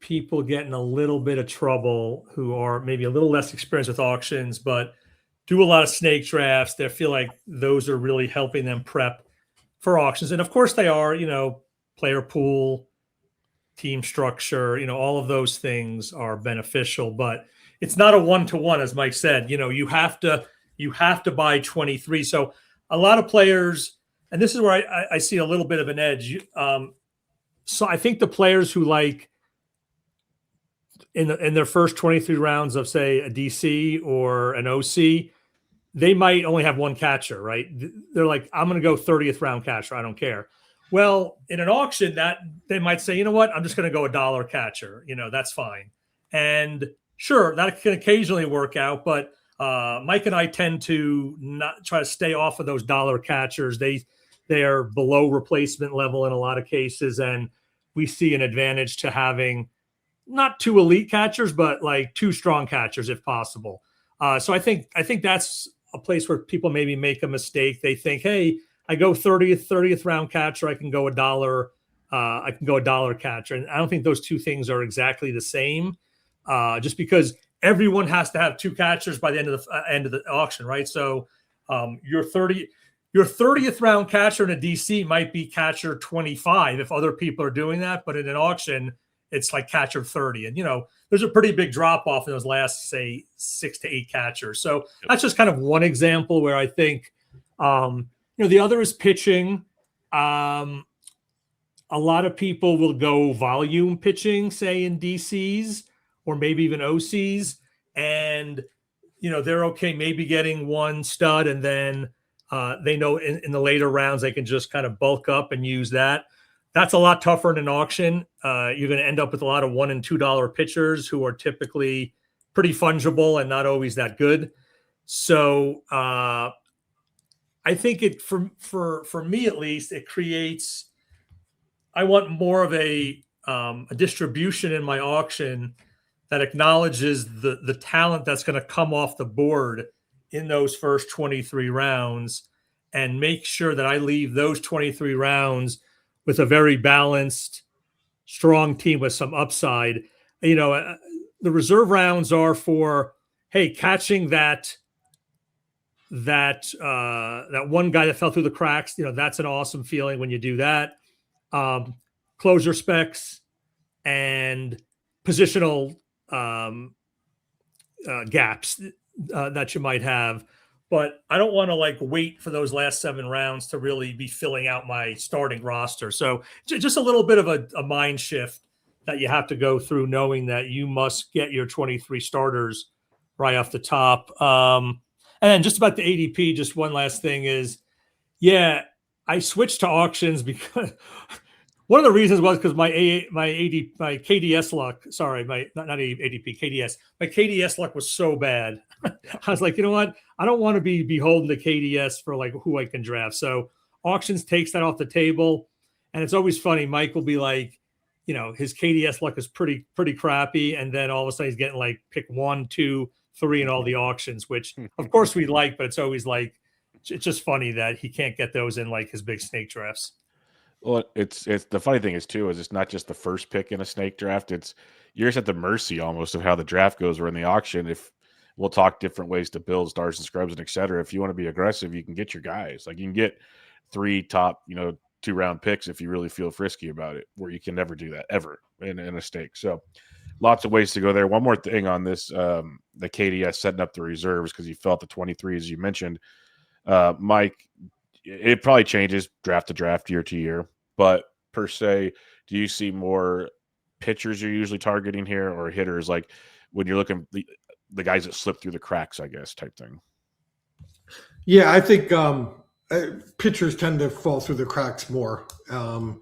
people get in a little bit of trouble who are maybe a little less experienced with auctions, but do a lot of snake drafts. They feel like those are really helping them prep for auctions. And of course they are, player pool, team structure, all of those things are beneficial, but it's not a one-to-one, as Mike said. You have to buy 23. So a lot of players, and this is where I see a little bit of an edge. So I think the players who like in their first 23 rounds of, say, a DC or an OC, they might only have one catcher, right? They're like, I'm going to go 30th round catcher. I don't care. Well, in an auction, that they might say, you know what, I'm just going to go $1 catcher. That's fine. And sure, that can occasionally work out, but Mike and I tend to not try to stay off of those dollar catchers. They are below replacement level in a lot of cases, and we see an advantage to having not 2 elite catchers, but like 2 strong catchers if possible. So I think that's a place where people maybe make a mistake. They think, hey, I go 30th round catcher, I can go $1. I can go $1 catcher, and I don't think those two things are exactly the same. Just because everyone has to have two catchers by the end of the auction, right? So your 30th round catcher in a DC might be catcher 25 if other people are doing that, but in an auction, it's like catcher 30. And, there's a pretty big drop off in those last, say, 6 to 8 catchers. So that's just kind of one example where I think, the other is pitching. A lot of people will go volume pitching, say in DCs or maybe even OCs. And, they're okay maybe getting one stud, and then they know in the later rounds they can just kind of bulk up and use that. That's a lot tougher in an auction. You're going to end up with a lot of $1 and $2 pitchers who are typically pretty fungible and not always that good. So I think it for me at least, it creates. I want more of a distribution in my auction that acknowledges the talent that's going to come off the board in those first 23 rounds, and make sure that I leave those 23 rounds with a very balanced, strong team with some upside. The reserve rounds are for, hey, catching that one guy that fell through the cracks. That's an awesome feeling when you do that. Closer specs and positional gaps that you might have, but I don't want to wait for those last 7 rounds to really be filling out my starting roster. So just a little bit of a mind shift that you have to go through, knowing that you must get your 23 starters right off the top. And then just about the ADP, just one last thing is, I switched to auctions because one of the reasons was because my KDS luck, sorry, not ADP, KDS. My KDS luck was so bad. I was like, you know what? I don't want to be beholden to KDS for who I can draft. So auctions takes that off the table. And it's always funny. Mike will be like, his KDS luck is pretty crappy. And then all of a sudden he's getting pick 1, 2, 3 in all the auctions, which of course we like, but it's always it's just funny that he can't get those in his big snake drafts. Well, it's the funny thing is it's not just the first pick in a snake draft. You're just at the mercy almost of how the draft goes or in the auction. If we'll talk different ways to build stars and scrubs and et cetera. If you want to be aggressive, you can get your guys. You can get 3 top, 2-round picks if you really feel frisky about it, where you can never do that ever in a stake. So lots of ways to go there. One more thing on this, the KDS setting up the reserves, because you felt the 23, as you mentioned, Mike, it probably changes draft to draft, year to year, but per se, do you see more pitchers you're usually targeting here, or hitters, when you're looking the guys that slip through the cracks, I guess, type thing? Yeah, I think pitchers tend to fall through the cracks more. For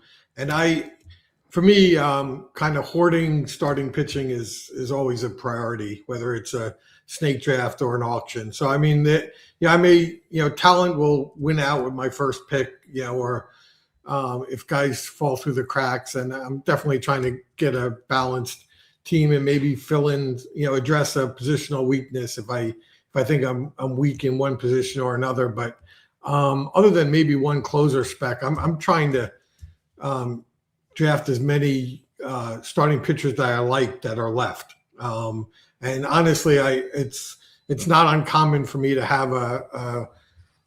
me, kind of hoarding starting pitching is always a priority, whether it's a snake draft or an auction. So, I mean, I may, talent will win out with my first pick, or if guys fall through the cracks, and I'm definitely trying to get a balanced team and maybe fill in, address a positional weakness if I think I'm weak in one position or another. But other than maybe one closer spec, I'm trying to draft as many starting pitchers that I like that are left. And honestly, it's not uncommon for me to have a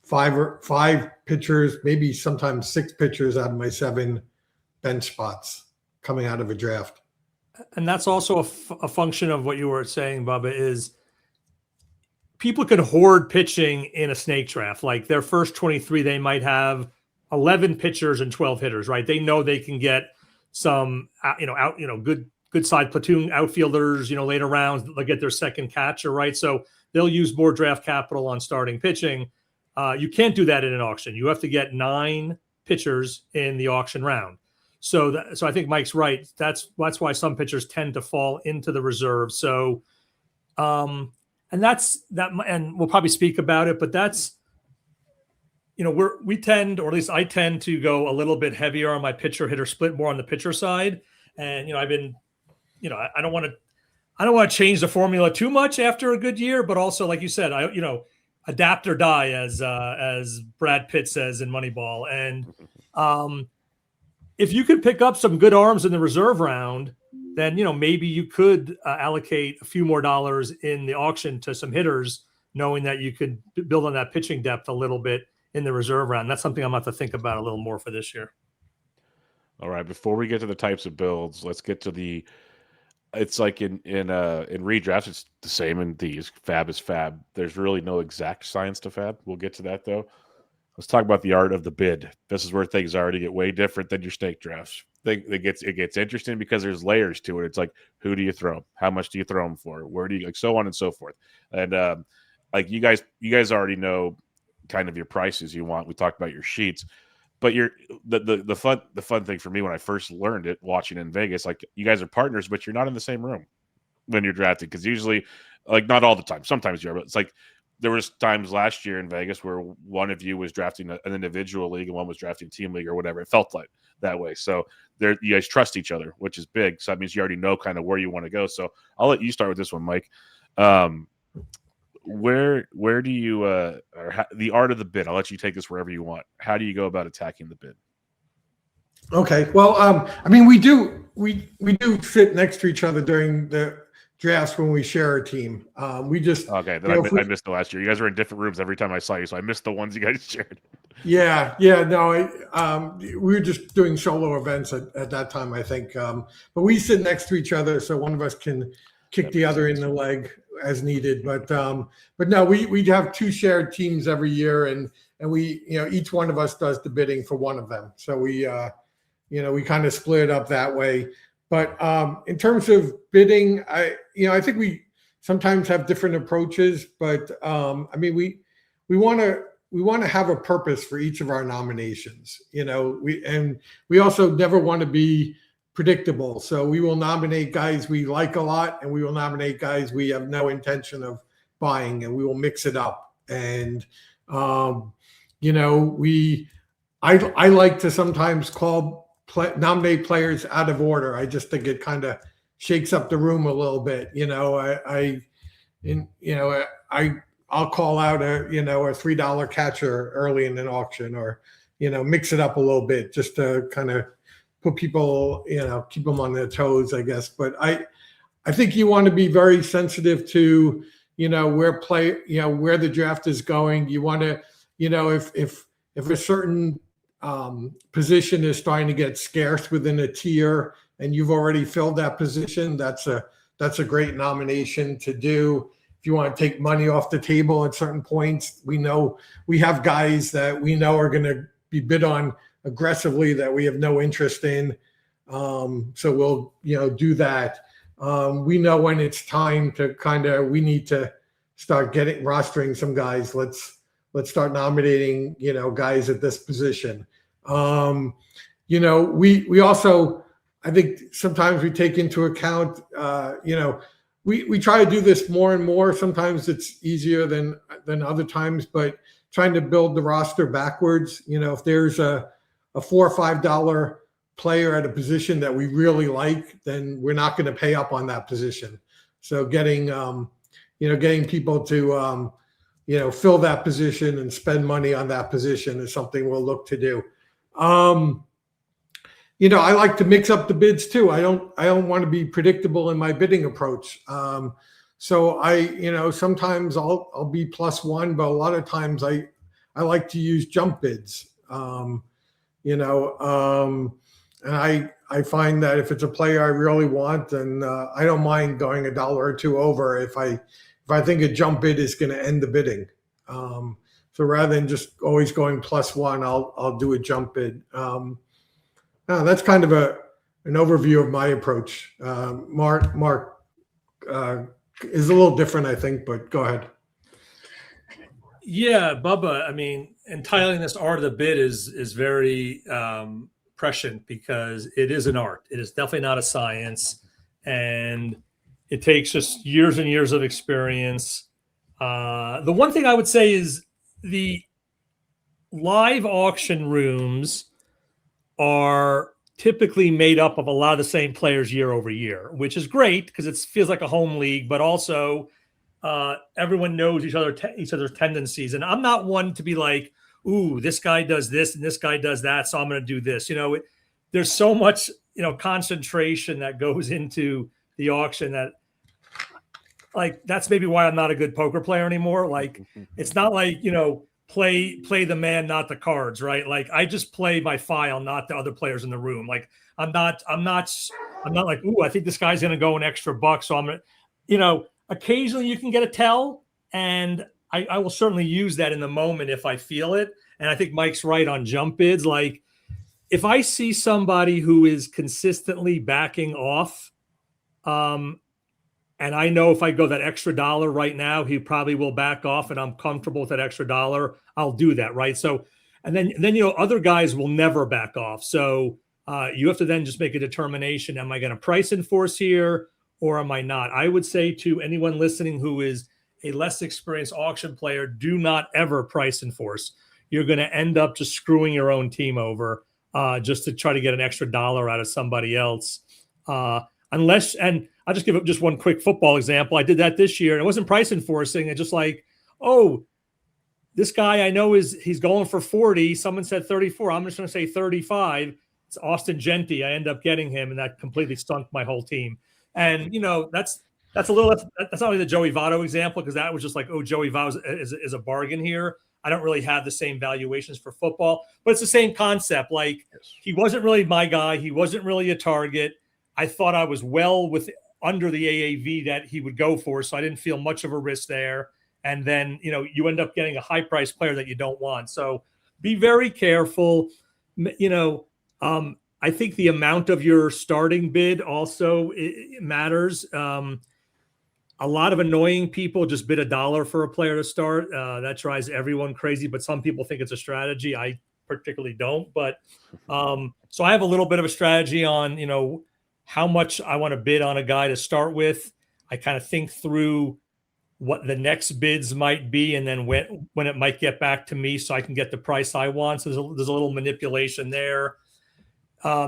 five pitchers, maybe sometimes 6 pitchers out of my 7 bench spots coming out of a draft. And that's also a function of what you were saying, Bubba, is people can hoard pitching in a snake draft. Their first 23, they might have 11 pitchers and 12 hitters, right? They know they can get some, good side platoon outfielders, later rounds. They'll get their second catcher, right? So they'll use more draft capital on starting pitching. You can't do that in an auction. You have to get 9 pitchers in the auction round. So I think Mike's right. That's why some pitchers tend to fall into the reserve. So, and that's that, and we'll probably speak about it, but that's, we tend, or at least I tend to go a little bit heavier on my pitcher hitter split, more on the pitcher side. And, I've been, I don't want to change the formula too much after a good year, but also, like you said, I adapt or die, as Brad Pitt says in Moneyball. And if you could pick up some good arms in the reserve round, then maybe you could allocate a few more dollars in the auction to some hitters, knowing that you could build on that pitching depth a little bit in the reserve round. That's something I'm going to have to think about a little more for this year. All right, before we get to the types of builds, let's get to the. It's like in redrafts, it's the same in these. Fab is fab. There's really no exact science to fab. We'll get to that though. Let's talk about the art of the bid. This is where things already get way different than your snake drafts. It gets interesting because there's layers to it. It's like, who do you throw? How much do you throw them for? Where do you, like, so on and so forth. And like you guys already know kind of your prices you want. We talked about your sheets. But the fun thing for me when I first learned it watching in Vegas, like, you guys are partners, but you're not in the same room when you're drafting, because usually, like, not all the time, sometimes you are, but it's like there was times last year in Vegas where one of you was drafting an individual league and one was drafting team league or whatever. It felt like that way. So you guys trust each other, which is big. So that means you already know kind of where you want to go. So I'll let you start with this one, Mike. Where do you the art of the bid? I'll let you take this wherever you want. How do you go about attacking the bid? Okay. Well, I mean, we do sit next to each other during the drafts when we share a team. We just okay. Then I missed the last year. You guys were in different rooms every time I saw you, so I missed the ones you guys shared. Yeah. No, we were just doing solo events at that time, I think. But we sit next to each other, so one of us can kick the other in the leg as needed. But no, we'd have two shared teams every year, and we, each one of us does the bidding for one of them. So we kind of split it up that way. But in terms of bidding, I think we sometimes have different approaches. But I mean, we want to have a purpose for each of our nominations. We also never want to be predictable. So we will nominate guys we like a lot, and we will nominate guys we have no intention of buying, and we will mix it up. And I like to sometimes nominate players out of order. I just think it kind of shakes up the room a little bit. I'll call out a $3 catcher early in an auction, or mix it up a little bit just to kind of put people, keep them on their toes, I guess. But I think you want to be very sensitive to where the draft is going. You want to, if a certain position is starting to get scarce within a tier and you've already filled that position, that's a great nomination to do. If you want to take money off the table at certain points, we know we have guys that we know are going to be bid on aggressively that we have no interest in. So we'll, do that. We know when it's time to we need to start rostering some guys. Let's start nominating, guys at this position. We also, I think sometimes we take into account, we try to do this more and more. Sometimes it's easier than other times, but trying to build the roster backwards. If there's a $4 or $5 player at a position that we really like, then we're not going to pay up on that position. So getting people to, fill that position and spend money on that position is something we'll look to do. I like to mix up the bids too. I don't want to be predictable in my bidding approach. So sometimes I'll be +1, but a lot of times I like to use jump bids. And I find that if it's a player I really want, then I don't mind going $1 or $2 over if I think a jump bid is going to end the bidding. So rather than just always going +1, I'll do a jump bid. That's kind of an overview of my approach. Mark is a little different, I think, but go ahead. Yeah, Bubba, I mean, entitling this art of the bid is very prescient, because it is an art. It is definitely not a science, and it takes just years and years of experience. The one thing I would say is the live auction rooms are typically made up of a lot of the same players year over year, which is great because it feels like a home league, but also everyone knows each other's tendencies. And I'm not one to be like, ooh, this guy does this and this guy does that, so I'm going to do this. There's so much, concentration that goes into the auction that, like, that's maybe why I'm not a good poker player anymore. Like, it's not like, play the man, not the cards, right? Like, I just play my file, not the other players in the room. Like, I'm not like, ooh, I think this guy's going to go an extra buck, so I'm going to, occasionally you can get a tell, and I will certainly use that in the moment if I feel it. And I think Mike's right on jump bids. Like, if I see somebody who is consistently backing off, and I know if I go that extra dollar right now, he probably will back off, and I'm comfortable with that extra dollar, I'll do that, right? So, and then other guys will never back off. So you have to then just make a determination: am I going to price enforce here, or am I not? I would say to anyone listening who is a less experienced auction player, do not ever price enforce. You're going to end up just screwing your own team over just to try to get an extra dollar out of somebody else. Unless, and I'll just give it just one quick football example. I did that this year, and it wasn't price enforcing. It's just like, oh, this guy I know he's going for 40. Someone said 34. I'm just going to say 35. It's Austin Genty. I end up getting him, and that completely stunk my whole team. And that's not only the Joey Votto example, because that was just like, oh, Joey Votto is a bargain here. I don't really have the same valuations for football, but it's the same concept. Like, he wasn't really my guy. He wasn't really a target. I thought I was well under the AAV that he would go for, so I didn't feel much of a risk there. And then, you end up getting a high-priced player that you don't want. So be very careful. I think the amount of your starting bid also matters. A lot of annoying people just bid $1 for a player to start. That drives everyone crazy, but some people think it's a strategy. I particularly don't. But so I have a little bit of a strategy on, how much I want to bid on a guy to start with. I kind of think through what the next bids might be, and then when it might get back to me, so I can get the price I want. So there's a little manipulation there.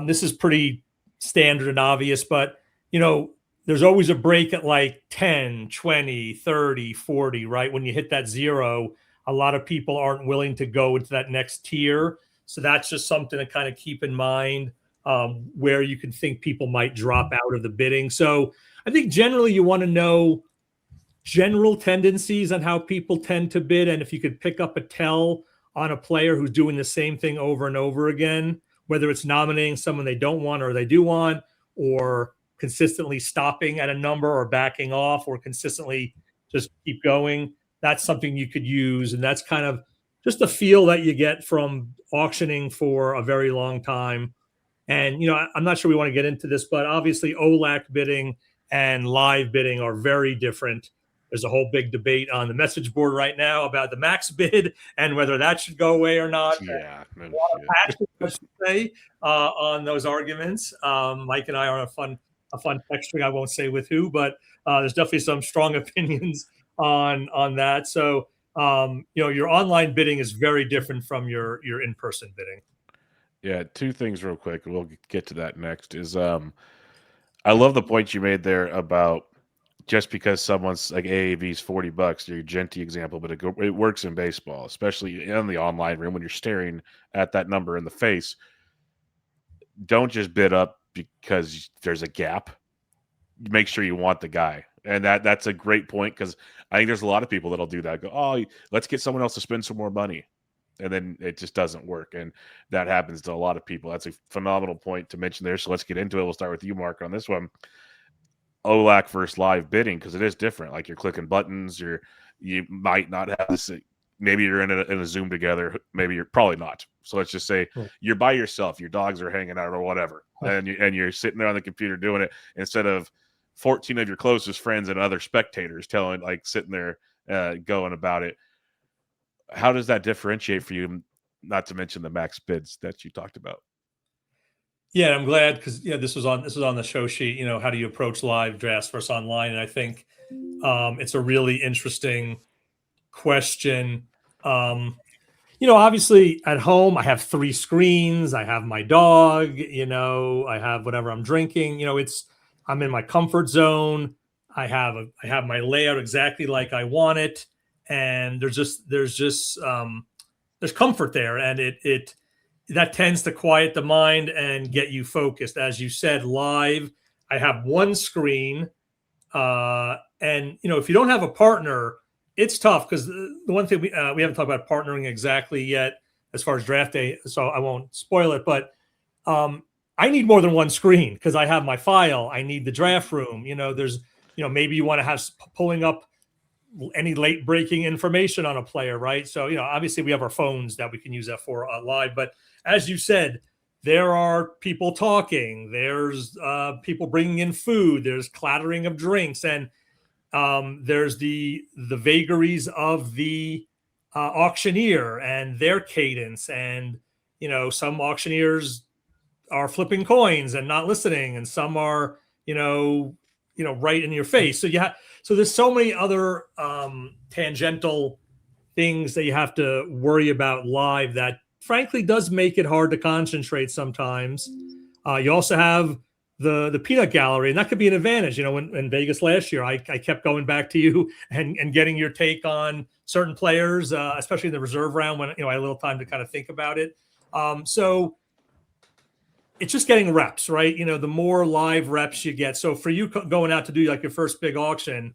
This is pretty standard and obvious, but there's always a break at like 10, 20, 30, 40, right? When you hit that zero, a lot of people aren't willing to go into that next tier. So that's just something to kind of keep in mind, where you can think people might drop out of the bidding. So I think generally you want to know general tendencies on how people tend to bid. And if you could pick up a tell on a player who's doing the same thing over and over again, whether it's nominating someone they don't want or they do want, or consistently stopping at a number or backing off, or consistently just keep going, that's something you could use. And that's kind of just a feel that you get from auctioning for a very long time. And, I'm not sure we want to get into this, but obviously OLAC bidding and live bidding are very different. There's a whole big debate on the message board right now about the max bid and whether that should go away or not. Yeah, a lot of passion, I should say, on those arguments. Mike and I are on a fun text string. I won't say with who, but there's definitely some strong opinions on that. So, your online bidding is very different from your in-person bidding. Yeah, two things real quick. We'll get to that next. Is I love the point you made there about just because someone's like AAV's $40, your Genty example, but it works in baseball, especially in the online room when you're staring at that number in the face. Don't just bid up because there's a gap. Make sure you want the guy. And that's a great point, because I think there's a lot of people that'll do that. Go, oh, let's get someone else to spend some more money. And then it just doesn't work. And that happens to a lot of people. That's a phenomenal point to mention there. So let's get into it. We'll start with you, Mark, on this one. OLAC versus live bidding, because it is different. Like, you're clicking buttons. You might not have this. Maybe you're in a Zoom together. Maybe you're probably not. So let's just say you're by yourself. Your dogs are hanging out or whatever. And you're sitting there on the computer doing it instead of 14 of your closest friends and other spectators sitting there going about it. How does that differentiate for you? Not to mention the max bids that you talked about. Yeah, I'm glad, because this was on the show sheet. How do you approach live drafts versus online? And I think it's a really interesting question. Obviously at home I have 3 screens. I have my dog. I have whatever I'm drinking. I'm in my comfort zone. I have my layout exactly like I want it, and there's comfort there, and it that tends to quiet the mind and get you focused. As you said, live, I have one screen, and if you don't have a partner, it's tough because the one thing we haven't talked about partnering exactly yet as far as draft day, so I won't spoil it, but I need more than one screen because I have my file. I need the draft room. Maybe you want to have pulling up any late breaking information on a player, right? So, obviously we have our phones that we can use that for live, but as you said, there are people talking, there's people bringing in food, there's clattering of drinks, and there's the vagaries of the auctioneer and their cadence. And, some auctioneers are flipping coins and not listening, and some are, right in your face. So there's so many other tangential things that you have to worry about live that frankly does make it hard to concentrate sometimes. You also have the peanut gallery, and that could be an advantage. In Vegas last year, I kept going back to you and getting your take on certain players, especially in the reserve round when I had a little time to kind of think about it. So it's just getting reps, right? The more live reps you get. So for you going out to do like your first big auction,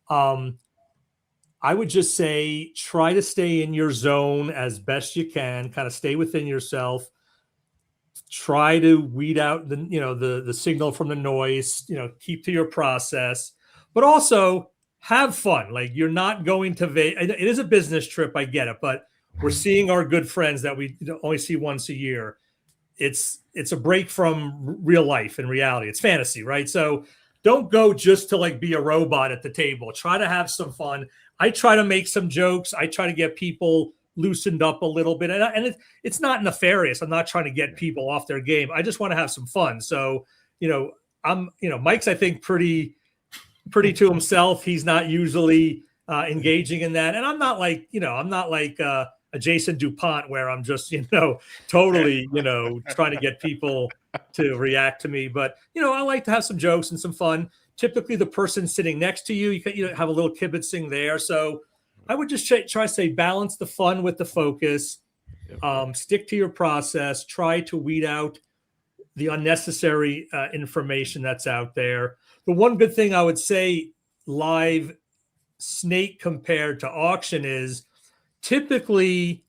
I would just say try to stay in your zone as best you can, kind of stay within yourself. Try to weed out the signal from the noise, keep to your process, but also have fun. Like, you're not going to Vegas. It is a business trip, I get it, but we're seeing our good friends that we only see once a year. It's a break from real life and reality. It's fantasy, right? So don't go just to like be a robot at the table. Try to have some fun. I try to make some jokes. I try to get people loosened up a little bit. And it's not nefarious. I'm not trying to get people off their game. I just want to have some fun. So, Mike's, I think, pretty to himself. He's not usually engaging in that. And I'm not like a Jason DuPont where I'm just, totally, trying to get people to react to me. But, I like to have some jokes and some fun. Typically the person sitting next to you, you can have a little kibitzing there. So I would just try to say balance the fun with the focus, stick to your process, try to weed out the unnecessary information that's out there. The one good thing I would say live snake compared to auction is typically,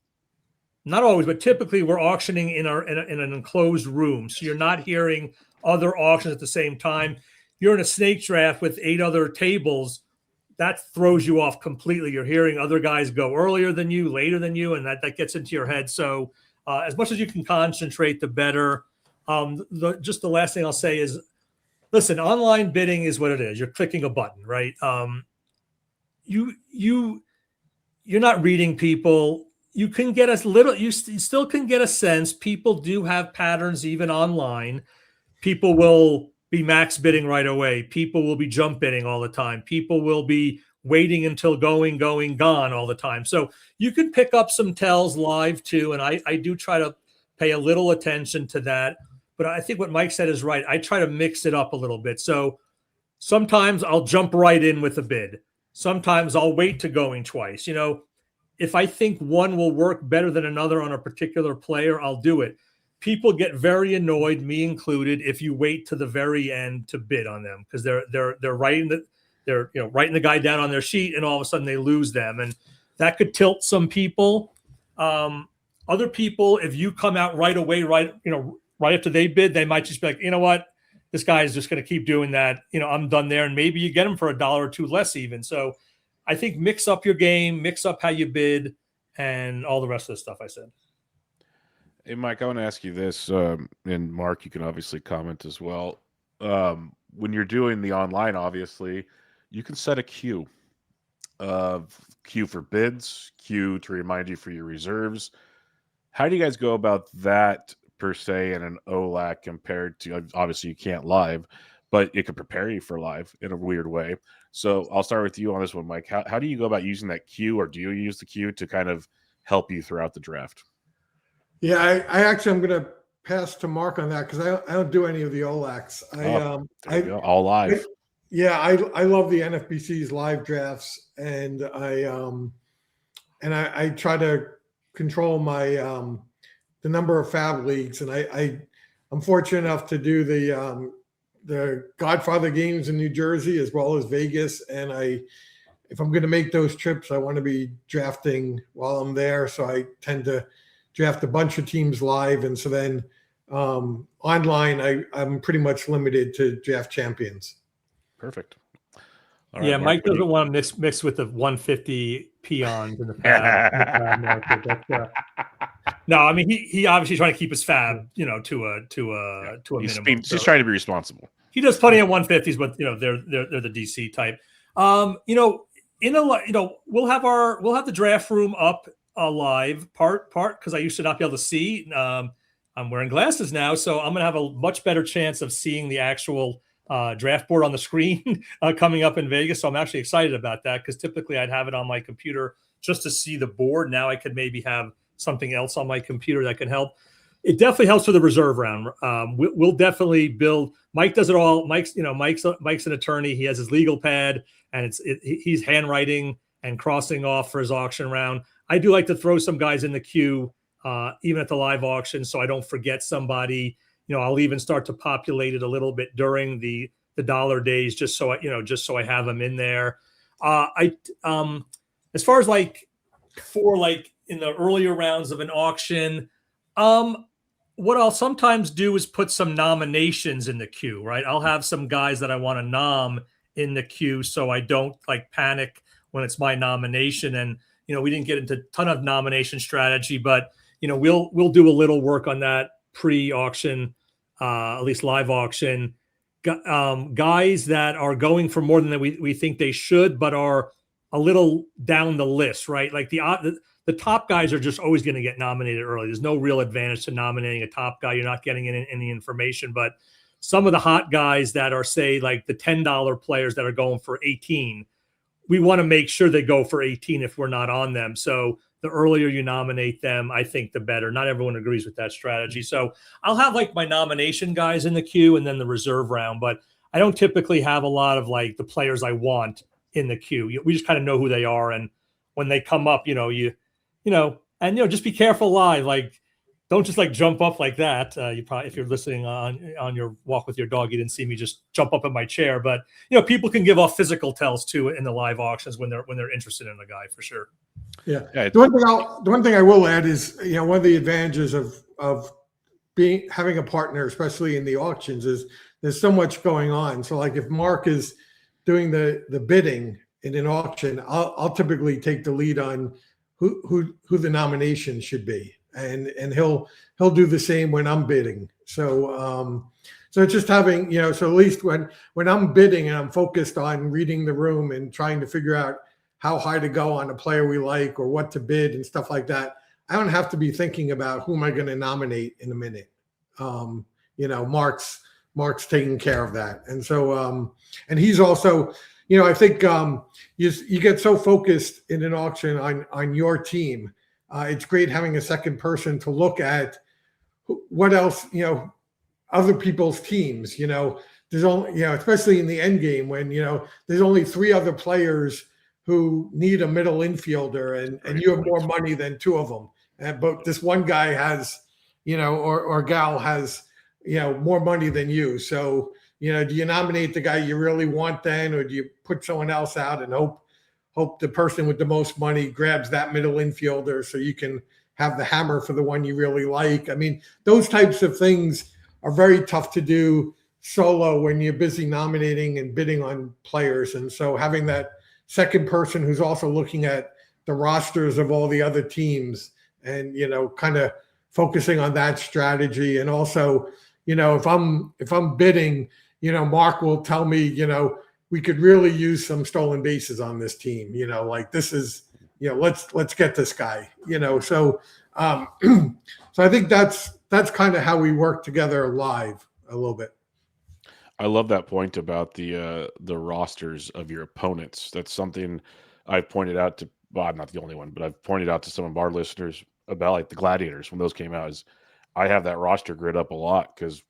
not always, but typically we're auctioning in an enclosed room. So you're not hearing other auctions at the same time. You're in a snake draft with 8 other tables. That throws you off completely. You're hearing other guys go earlier than you, later than you, and that gets into your head. So as much as you can concentrate, the better. Just the last thing I'll say is, listen, online bidding is what it is. You're clicking a button, right? You're not reading people. You can get you still can get a sense. People do have patterns even online. People will be max bidding right away. People will be jump bidding all the time. People will be waiting until going, gone all the time. So you can pick up some tells live too. And I do try to pay a little attention to that. But I think what Mike said is right. I try to mix it up a little bit. So sometimes I'll jump right in with a bid. Sometimes I'll wait to going twice. If I think one will work better than another on a particular player, I'll do it. People get very annoyed, me included, if you wait to the very end to bid on them because they're writing the guy down on their sheet, and all of a sudden they lose them, and that could tilt some people. Other people, if you come out right away, right after they bid, they might just be like, you know what, this guy is just going to keep doing that. I'm done there, and maybe you get them for $1 or $2 less even. So I think mix up your game, mix up how you bid, and all the rest of the stuff I said. Hey, Mike, I want to ask you this, and Mark, you can obviously comment as well. When you're doing the online, obviously, you can set a queue for bids, queue to remind you for your reserves. How do you guys go about that per se in an OLAC compared to, obviously you can't live, but it could prepare you for live in a weird way. So I'll start with you on this one, Mike. How do you go about using that queue, or do you use the queue to kind of help you throughout the draft? Yeah, I actually am going to pass to Mark on that because I don't do any of the OLACs. All live. Yeah, I love the NFBC's live drafts, and I try to control my the number of fab leagues, and I'm fortunate enough to do the Godfather games in New Jersey as well as Vegas, and if I'm going to make those trips, I want to be drafting while I'm there, so I tend to draft a bunch of teams live, and so then online I'm pretty much limited to draft champions. Perfect. All right, yeah, Mike doesn't want to mix with the 150 peons in the fab market. No, I mean he obviously trying to keep his fab, to a minimum. He's trying to be responsible. He does plenty of 150s, but they're the DC type. We'll have the draft room up live part because I used to not be able to see. I'm wearing glasses now, so I'm gonna have a much better chance of seeing the actual draft board on the screen coming up in Vegas. So I'm actually excited about that because typically I'd have it on my computer just to see the board. Now I could maybe have something else on my computer that can help. It definitely helps for the reserve round. We'll definitely build. Mike does it all. Mike's an attorney. He has his legal pad and he's handwriting and crossing off for his auction round. I do like to throw some guys in the queue, even at the live auction, so I don't forget somebody. I'll even start to populate it a little bit during the dollar days, just so I have them in there. As far as in the earlier rounds of an auction, what I'll sometimes do is put some nominations in the queue, right? I'll have some guys that I want to nom in the queue so I don't panic when it's my nomination. And, we didn't get into a ton of nomination strategy, but, we'll do a little work on that pre-auction, at least live auction. Guys that are going for more than we think they should, but are a little down the list, right? Like the top guys are just always going to get nominated early. There's no real advantage to nominating a top guy. You're not getting any information, but some of the hot guys that are, say, like the $10 players that are going for 18, we want to make sure they go for 18 if we're not on them. So the earlier you nominate them, I think the better. Not everyone agrees with that strategy. So I'll have my nomination guys in the queue and then the reserve round, but I don't typically have a lot of the players I want in the queue. We just kind of know who they are. And when they come up, just be careful live. Don't just jump up like that. You probably, if you're listening on your walk with your dog, you didn't see me just jump up in my chair. But people can give off physical tells too in the live auctions when they're interested in the guy for sure. Yeah. The one thing I will add is one of the advantages of having a partner, especially in the auctions, is there's so much going on. So if Mark is doing the bidding in an auction, I'll typically take the lead on who the nomination should be. And he'll do the same when I'm bidding. So it's just having, so at least when I'm bidding and I'm focused on reading the room and trying to figure out how high to go on a player we like or what to bid and stuff like that, I don't have to be thinking about who am I going to nominate in a minute. Mark's taking care of that. And so, and he's also, I think you get so focused in an auction on your team. It's great having a second person to look at what else, other people's teams, there's only, especially in the end game when, there's only 3 other players who need a middle infielder and you have more money than 2 of them. But this one guy has, or gal has, more money than you. So, do you nominate the guy you really want then, or do you put someone else out and hope the person with the most money grabs that middle infielder so you can have the hammer for the one you really like? I mean, those types of things are very tough to do solo when you're busy nominating and bidding on players. And so having that second person who's also looking at the rosters of all the other teams and, kind of focusing on that strategy. And also, if I'm bidding, Mark will tell me, we could really use some stolen bases on this team. This is, let's get this guy. So so I think that's kind of how we work together live a little bit. I love that point about the rosters of your opponents. That's something I've pointed out to. Well, I'm not the only one, but I've pointed out to some of our listeners about the Gladiators when those came out. Is I have that roster grid up a lot because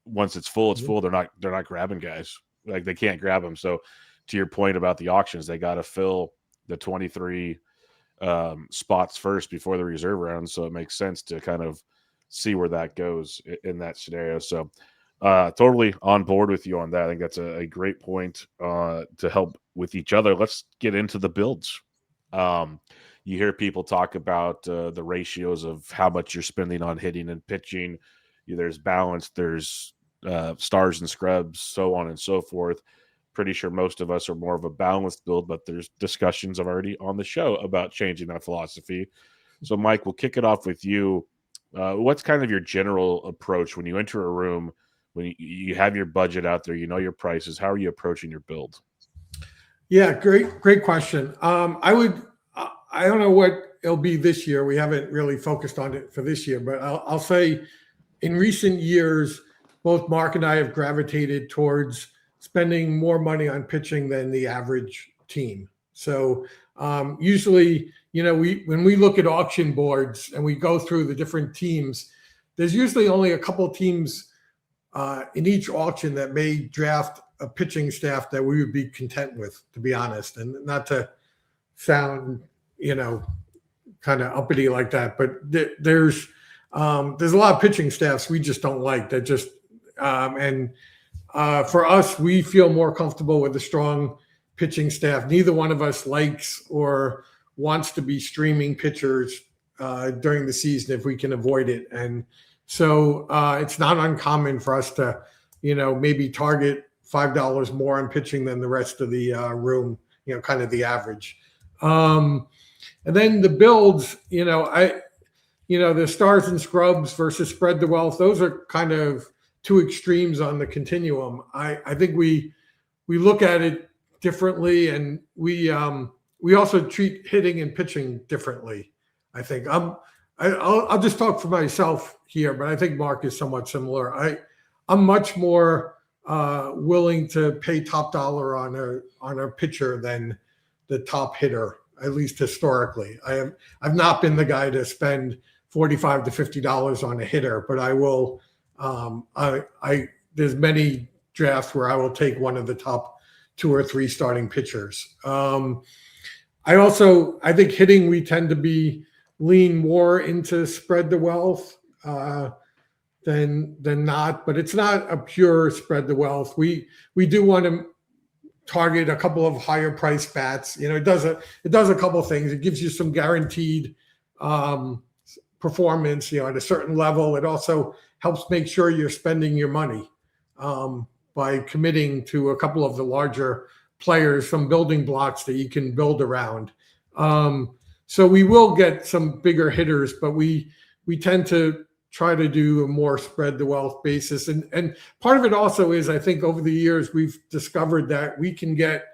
once it's full, it's full. They're not grabbing guys. like they can't grab them. So to your point about the auctions, they got to fill the 23 spots first before the reserve round. So it makes sense to kind of see where that goes in that scenario. So totally on board with you on that. I think that's a great point to help with each other. Let's get into the builds. You hear people talk about the ratios of how much you're spending on hitting and pitching. There's balance, there's stars and scrubs, so on and so forth. Pretty sure most of us are more of a balanced build, but there's discussions already on the show about changing that philosophy. So, Mike, we'll kick it off with you. What's kind of your general approach when you enter a room, when you have your budget out there, you know your prices? How are you approaching your build? Yeah, great question. I don't know what it'll be this year. We haven't really focused on it for this year, but I'll say in recent years, both Mark and I have gravitated towards spending more money on pitching than the average team. So usually, when we look at auction boards and we go through the different teams, there's usually only a couple teams in each auction that may draft a pitching staff that we would be content with, to be honest, and not to sound, kind of uppity like that, but there's a lot of pitching staffs we just don't like. That just for us, we feel more comfortable with a strong pitching staff. Neither one of us likes or wants to be streaming pitchers during the season if we can avoid it, and so it's not uncommon for us to, maybe target $5 more on pitching than the rest of the room, kind of the average. And then the builds, the stars and scrubs versus spread the wealth, those are kind of two extremes on the continuum. I think we look at it differently, and we also treat hitting and pitching differently. I think I'll just talk for myself here, but I think Mark is somewhat similar. I'm much more willing to pay top dollar on a pitcher than the top hitter, at least historically. I've not been the guy to spend $45 to $50 on a hitter, but I will. There's many drafts where I will take one of the top 2 or 3 starting pitchers. I think hitting, we tend to lean more into spread the wealth than not, but it's not a pure spread the wealth. We do want to target a couple of higher price bats. It does a couple of things. It gives you some guaranteed performance, at a certain level. It also helps make sure you're spending your money by committing to a couple of the larger players, some building blocks that you can build around. So we will get some bigger hitters, but we tend to try to do a more spread the wealth basis. And part of it also is, I think over the years, we've discovered that we can get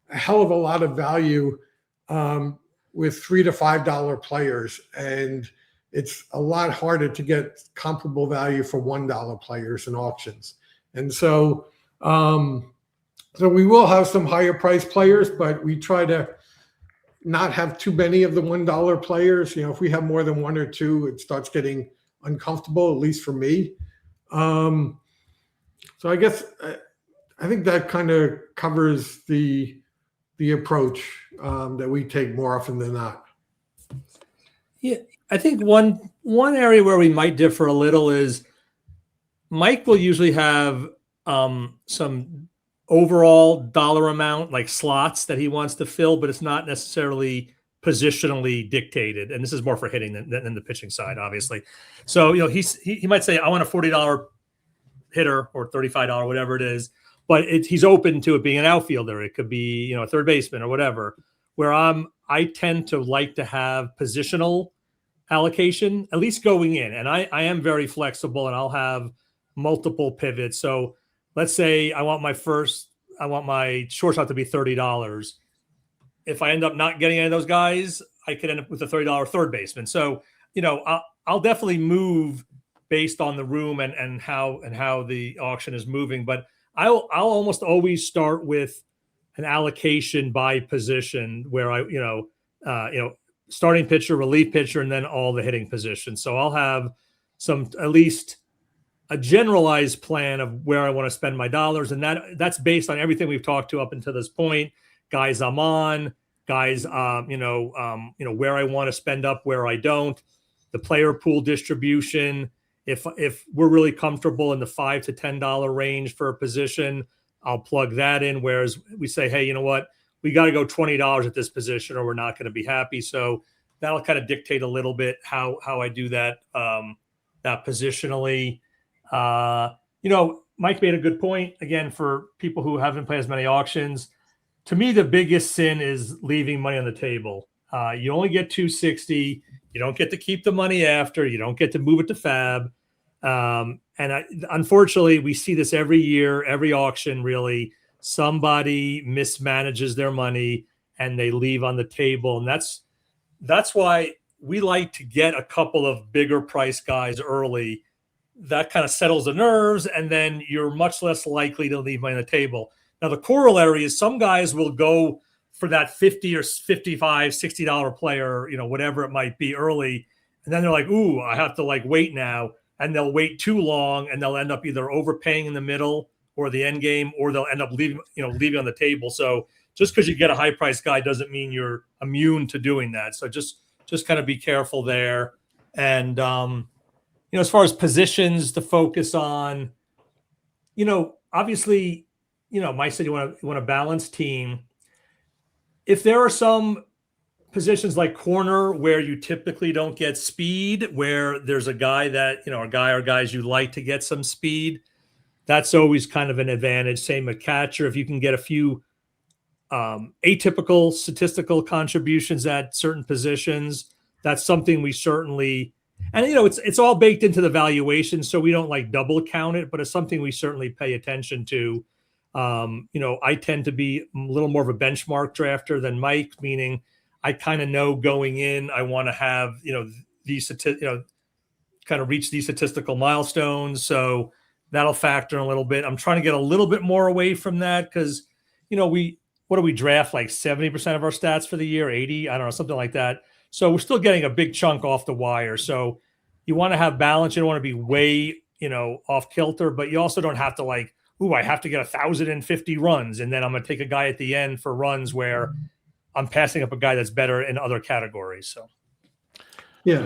a hell of a lot of value with $3 to $5 players. And it's a lot harder to get comparable value for $1 players in auctions. And so, so we will have some higher price players, but we try to not have too many of the $1 players. If we have more than 1 or 2, it starts getting uncomfortable, at least for me. So I guess I think that kind of covers the approach that we take more often than not. Yeah, I think one area where we might differ a little is Mike will usually have some overall dollar amount, like slots that he wants to fill, but it's not necessarily positionally dictated. And this is more for hitting than the pitching side, obviously. So, he might say, I want a $40 hitter or $35, whatever it is, but he's open to it being an outfielder. It could be, a third baseman or whatever, where I tend to like to have positional allocation, at least going in. And I am very flexible, and I'll have multiple pivots. So let's say I want my shortstop to be $30. If I end up not getting any of those guys, I could end up with a $30 third baseman. So, I'll definitely move based on the room and how the auction is moving. But I'll almost always start with an allocation by position where starting pitcher, relief pitcher, and then all the hitting positions. So I'll have some at least a generalized plan of where I want to spend my dollars, and that's based on everything we've talked to up until this point. Guys I'm on, guys, where I want to spend up, where I don't, the player pool distribution. If we're really comfortable in the $5 to $10 range for a position, I'll plug that in. Whereas we say, hey, you know what, we got to go $20 at this position, or we're not going to be happy. So that'll kind of dictate a little bit how I do that that positionally. Mike made a good point again for people who haven't played as many auctions. To me, the biggest sin is leaving money on the table. You only get 260. You don't get to keep the money after. You don't get to move it to Fab. Unfortunately, we see this every year, every auction, really. Somebody mismanages their money and they leave on the table. And that's why we like to get a couple of bigger price guys early. That kind of settles the nerves, and then you're much less likely to leave money on the table. Now, the corollary is some guys will go for that $50 or $55, $60 player, whatever it might be early. And then they're like, ooh, I have to wait now. And they'll wait too long, and they'll end up either overpaying in the middle or the end game, or they'll end up leaving on the table. So just because you get a high price guy doesn't mean you're immune to doing that. So just kind of be careful there. And, as far as positions to focus on, obviously, Mike said you want a balanced team. If there are some positions like corner where you typically don't get speed, where there's a guy that, a guy or guys you like to get some speed, that's always kind of an advantage. Same with catcher. If you can get a few atypical statistical contributions at certain positions, that's something we certainly, and it's all baked into the valuation, so we don't double count it, but it's something we certainly pay attention to. I tend to be a little more of a benchmark drafter than Mike, meaning I kind of know going in, I want to have, these, kind of reach these statistical milestones. So that'll factor in a little bit. I'm trying to get a little bit more away from that because, what do we draft? 70% of our stats for the year, 80, I don't know, something like that. So we're still getting a big chunk off the wire. So you want to have balance. You don't want to be way, off kilter, but you also don't have to I have to get 1,050 runs. And then I'm going to take a guy at the end for runs where I'm passing up a guy that's better in other categories. So, yeah.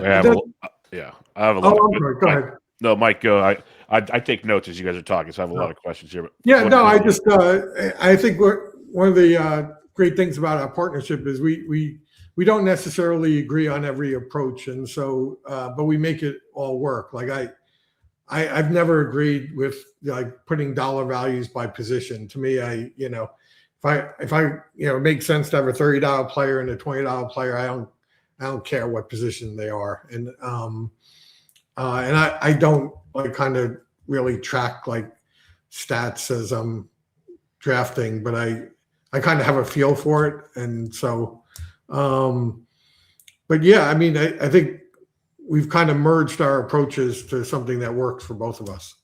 I have a lot. Go ahead. No, Mike, go. I take notes as you guys are talking, so I have a lot of questions here. But I think one of the great things about our partnership is we don't necessarily agree on every approach, and so but we make it all work. I've never agreed with putting dollar values by position. To me, if I it makes sense to have a $30 player and a $20 player, I don't care what position they are, and I don't kind of really track stats as I'm drafting, but I kind of have a feel for it, and so but yeah, I think we've kind of merged our approaches to something that works for both of us.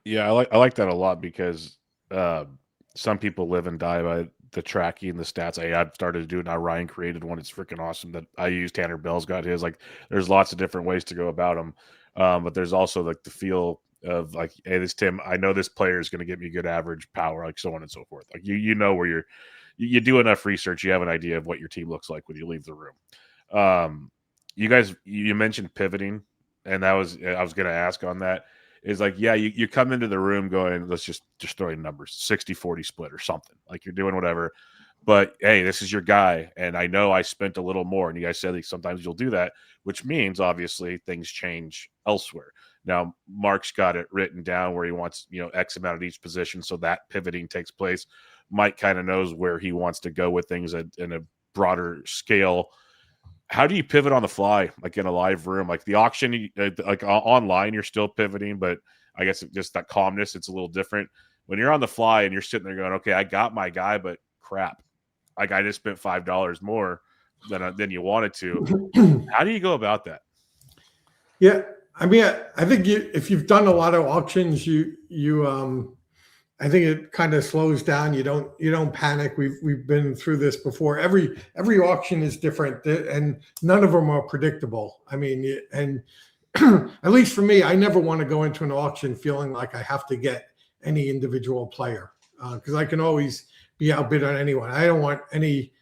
Yeah, I like that a lot because some people live and die by the tracking, the stats. I've started to do it now. Ryan created one. It's freaking awesome that I use. Tanner Bell's got his. There's lots of different ways to go about them, but there's also the feel of hey, this Tim, I know this player is going to give me good average power, so on and so forth. You know where you do enough research, you have an idea of what your team looks like when you leave the room. You guys, you mentioned pivoting, and I was going to ask on that. Is you come into the room going, let's just throw in numbers, 60-40 split or something. You're doing whatever. But hey, this is your guy, and I know I spent a little more. And you guys said sometimes you'll do that, which means obviously things change elsewhere. Now, Mark's got it written down where he wants X amount at each position, so that pivoting takes place. Mike kind of knows where he wants to go with things in a broader scale. How do you pivot on the fly, in a live room? The auction, online, you're still pivoting, but I guess just that calmness, it's a little different. When you're on the fly and you're sitting there going, okay, I got my guy, but crap, I just spent $5 more than you wanted to. How do you go about that? Yeah, I think if you've done a lot of auctions, you I think it kind of slows down. You don't panic. We've been through this before. Every auction is different, and none of them are predictable. And at least for me, I never want to go into an auction feeling like I have to get any individual player because I can always be outbid on anyone. I don't want any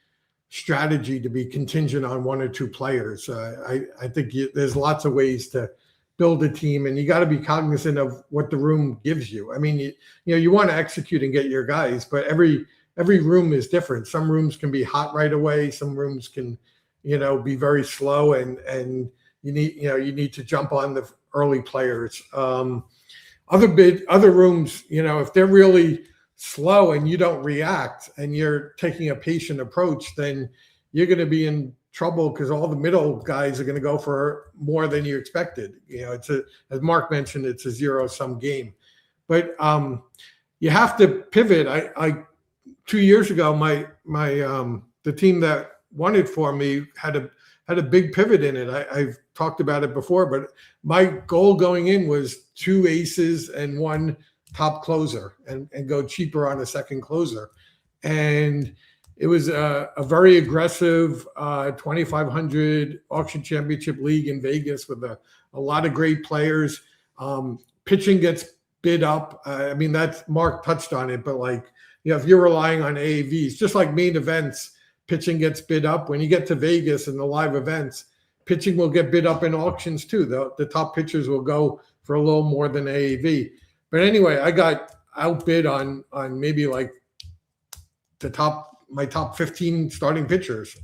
strategy to be contingent on one or two players. I think there's lots of ways to build a team, and you got to be cognizant of what the room gives you. I mean, you want to execute and get your guys, but every room is different. Some rooms can be hot right away. Some rooms can, be very slow, and you need to jump on the early players. Other rooms, if they're really slow and you don't react and you're taking a patient approach, then you're going to be in trouble because all the middle guys are going to go for more than you expected. As Mark mentioned, it's a zero-sum game. But you have to pivot. I 2 years ago, the team that won it for me had a big pivot in it. I've talked about it before, but my goal going in was 2 aces and 1 top closer and go cheaper on a second closer. And it was a very aggressive 2,500 auction championship league in Vegas with a lot of great players. Pitching gets bid up. I mean, that's Mark touched on it, but if you're relying on AAVs, just like main events, pitching gets bid up. When you get to Vegas and the live events, pitching will get bid up in auctions too. The top pitchers will go for a little more than AAV. But anyway, I got outbid on maybe my top 15 starting pitchers.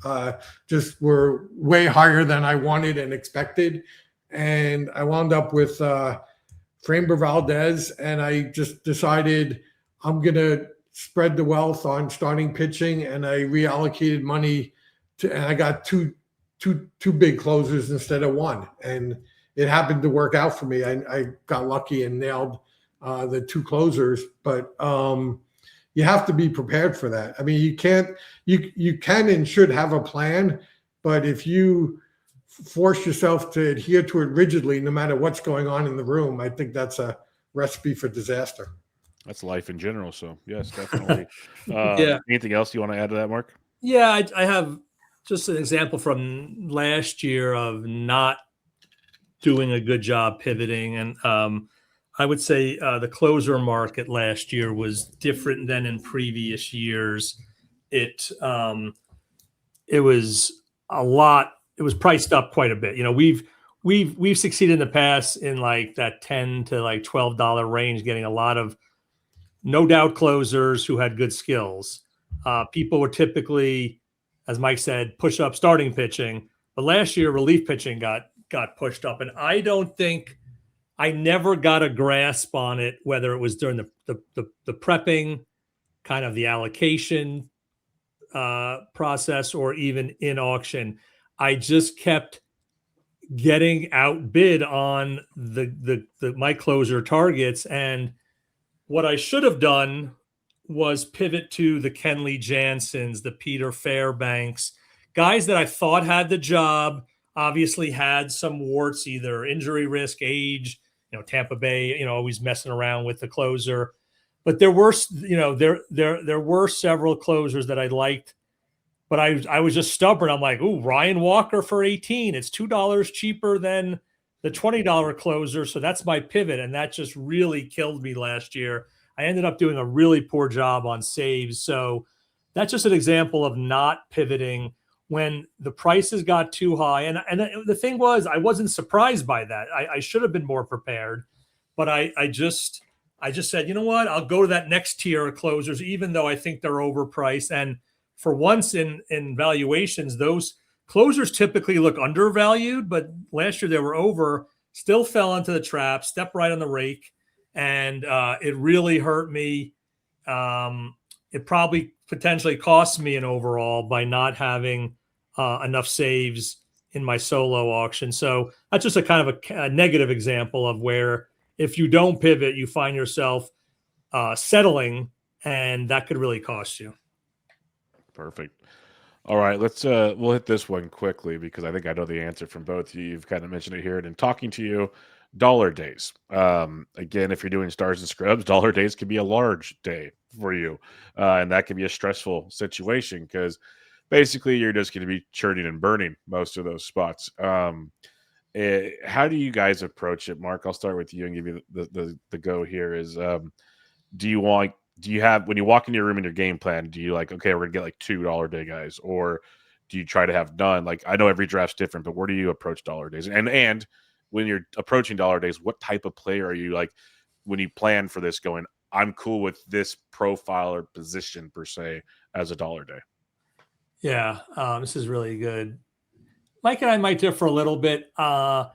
Just were way higher than I wanted and expected. And I wound up with Framber Valdez, and I just decided I'm going to spread the wealth on starting pitching, and I reallocated money and I got two big closers instead of 1. And it happened to work out for me. I got lucky and nailed the 2 closers, but you have to be prepared for that. I mean, you can and should have a plan, but if you force yourself to adhere to it rigidly, no matter what's going on in the room, I think that's a recipe for disaster. That's life in general. So yes, definitely. Yeah. Anything else you want to add to that, Mark? Yeah, I have just an example from last year of not doing a good job pivoting. And I would say the closer market last year was different than in previous years. It was a lot. It was priced up quite a bit. We've succeeded in the past in that $10 to $12 range, getting a lot of no doubt closers who had good skills. People were typically, as Mike said, push up starting pitching. But last year, relief pitching got pushed up. And I never got a grasp on it, whether it was during the prepping, kind of the allocation process, or even in auction. I just kept getting outbid on my closer targets. And what I should have done was pivot to the Kenley Jansens, the Peter Fairbanks, guys that I thought had the job, obviously had some warts, either injury risk, age, Tampa Bay, always messing around with the closer. But there were, there were several closers that I liked, but I was just stubborn. I'm like, ooh, Ryan Walker for 18. It's $2 cheaper than the $20 closer. So that's my pivot. And that just really killed me last year. I ended up doing a really poor job on saves. So that's just an example of not pivoting when the prices got too high. And the thing was, I wasn't surprised by that. I should have been more prepared, but I just said, you know what, I'll go to that next tier of closers, even though I think they're overpriced. And for once in valuations, those closers typically look undervalued, but last year they were over, still fell into the trap, stepped right on the rake. And it really hurt me. It probably potentially cost me an overall by not having enough saves in my solo auction. So that's just a kind of a negative example of where if you don't pivot, you find yourself settling, and that could really cost you. Perfect. All right, we'll hit this one quickly because I think I know the answer from both of you. You've kind of mentioned it here. And in talking to you, dollar days. Again, if you're doing stars and scrubs, dollar days can be a large day for you. And that can be a stressful situation because basically you're just going to be churning and burning most of those spots. How do you guys approach it, Mark? I'll start with you and give you the go here. Is do you have, when you walk into your room in your game plan, do you like, okay, we're gonna get like $2 day guys, or do you try to have none? Like, I know every draft's different, but where do you approach dollar days? And when you're approaching dollar days, what type of player are you like when you plan for this? Going, I'm cool with this profile or position per se as a dollar day. Yeah, this is really good. Mike and I might differ a little bit. I'm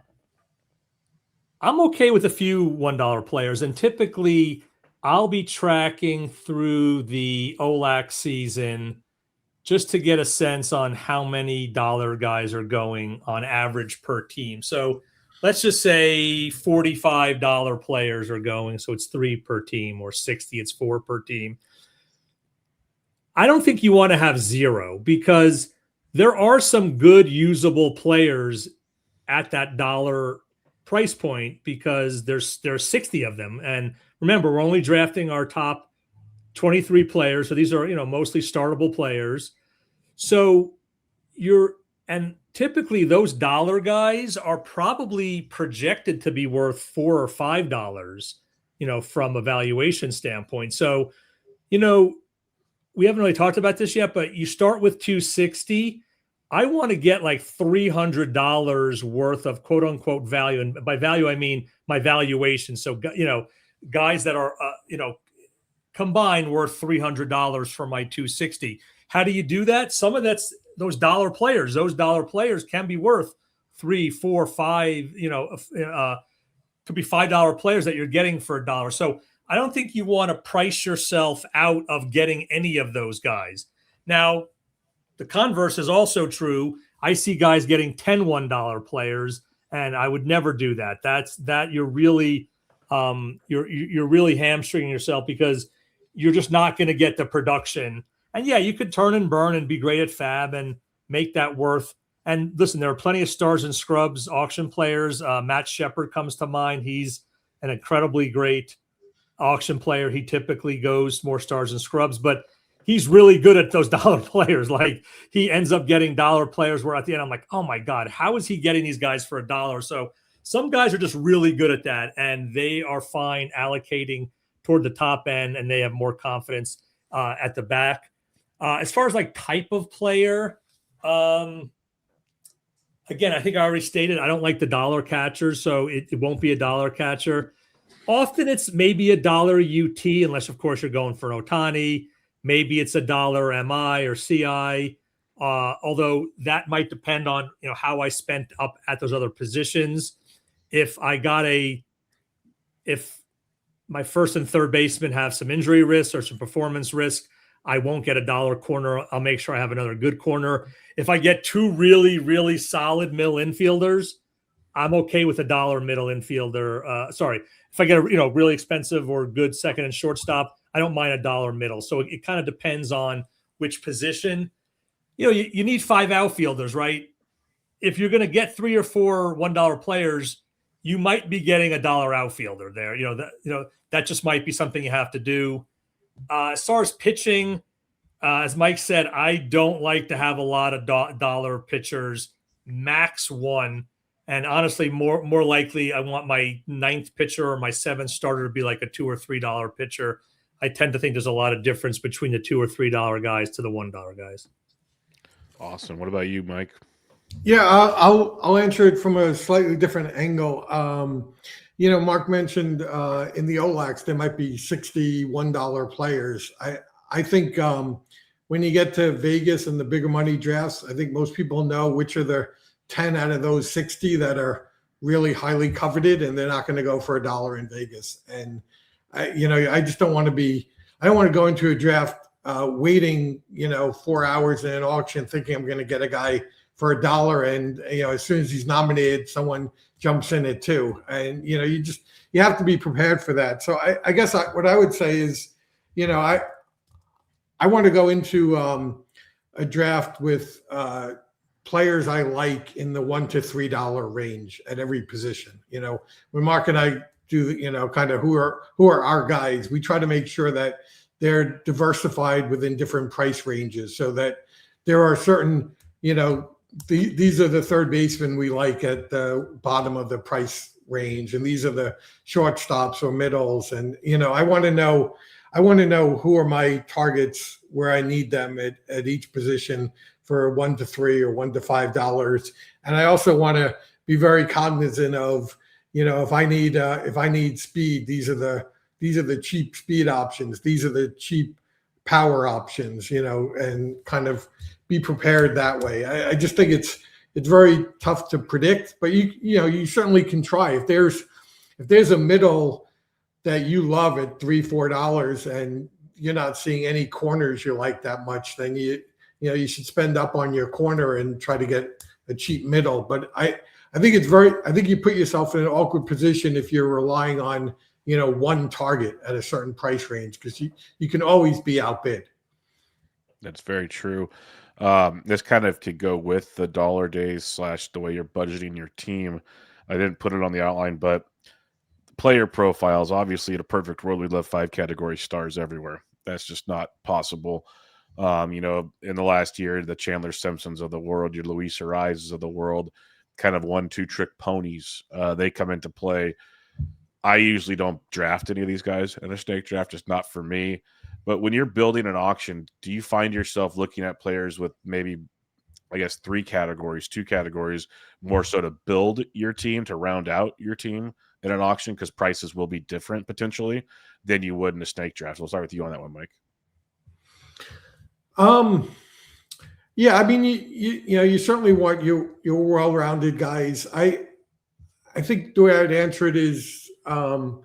okay with a few $1 players, and typically I'll be tracking through the OLAC season just to get a sense on how many dollar guys are going on average per team. So let's just say $45 players are going, so it's 3 per team, or 60, it's 4 per team. I don't think you want to have 0, because there are some good usable players at that dollar price point, because there's 60 of them. And remember, we're only drafting our top 23 players. So these are, mostly startable players. So and typically those dollar guys are probably projected to be worth $4 or $5, from a valuation standpoint. So, we haven't really talked about this yet, but you start with 260. I want to get like $300 worth of quote unquote value. And by value, I mean my valuation. So, guys that are, combined worth $300 for my 260. How do you do that? Some of that's those dollar players. Those dollar players can be worth 3, 4, 5, could be $5 players that you're getting for $1. So I don't think you want to price yourself out of getting any of those guys. Now, the converse is also true. I see guys getting 10 $1 players, and I would never do that. You're really you're really hamstringing yourself, because you're just not going to get the production. And yeah, you could turn and burn and be great at fab and make that worth. And listen, there are plenty of stars and scrubs auction players. Matt Shepard comes to mind. He's an incredibly great auction player. He typically goes more stars and scrubs, but he's really good at those dollar players. Like, he ends up getting dollar players where at the end I'm like, oh my God, how is he getting these guys for $1? So some guys are just really good at that, and they are fine allocating toward the top end, and they have more confidence at the back. As far as like type of player, again, I think I already stated, I don't like the dollar catchers, so it won't be a dollar catcher. Often it's maybe $1 UT, unless of course you're going for an Ohtani. Maybe it's $1 MI or CI, although that might depend on how I spent up at those other positions. If my first and third baseman have some injury risk or some performance risk, I won't get $1 corner. I'll make sure I have another good corner. If I get 2 really, really solid middle infielders, I'm okay with $1 middle infielder. If I get a really expensive or good second and shortstop, I don't mind $1 middle. So it kind of depends on which position. You need 5 outfielders, right? If you're going to get 3 or 4 $1 players, you might be getting $1 outfielder there. That just might be something you have to do. As far as pitching, as Mike said, I don't like to have a lot of dollar pitchers, max 1. And honestly, more likely, I want my 9th pitcher or my 7th starter to be like a $2 or $3 pitcher. I tend to think there's a lot of difference between the $2 or $3 guys to the $1 guys. Awesome. What about you, Mike? Yeah, I'll answer it from a slightly different angle. Mark mentioned in the OLACs there might be $61 players. I think when you get to Vegas and the bigger money drafts, I think most people know which are the 10 out of those 60 that are really highly coveted, and they're not going to go for $1 in Vegas. And I just don't want to I don't want to go into a draft waiting 4 hours in an auction thinking I'm going to get a guy for $1, and as soon as he's nominated, someone jumps in at 2, and you have to be prepared for that. So I guess what I would say is, I want to go into a draft with players I like in the $1 to $3 range at every position. When Mark and I do, kind of who are our guys, we try to make sure that they're diversified within different price ranges, so that there are certain, these are the third basemen we like at the bottom of the price range, and these are the shortstops or middles. And I want to know who are my targets where I need them at each position for $1 to $3 or $1 to $5. And I also want to be very cognizant of, if I need speed, these are the cheap speed options. These are the cheap power options, and kind of be prepared that way. I just think it's very tough to predict, but you certainly can try. If there's a middle that you love at $3, $4 and you're not seeing any corners you like that much, then you should spend up on your corner and try to get a cheap middle. But I think you put yourself in an awkward position if you're relying on one target at a certain price range, because you can always be outbid. That's very true. This kind of could go with the dollar days / the way you're budgeting your team. I didn't put it on the outline, but player profiles, obviously in a perfect world, we'd love 5 category stars everywhere. That's just not possible. In the last year, the Chandler Simpsons of the world, your Luis Arias of the world, kind of 1-2 trick ponies, they come into play. I usually don't draft any of these guys in a snake draft. It's not for me. But when you're building an auction, do you find yourself looking at players with maybe, I guess, 2 categories, more so to build your team, to round out your team in an auction, because prices will be different potentially than you would in a snake draft? We'll start with you on that one, Mike. Yeah, I mean, you certainly want your well-rounded guys. I think the way I'd answer it is, one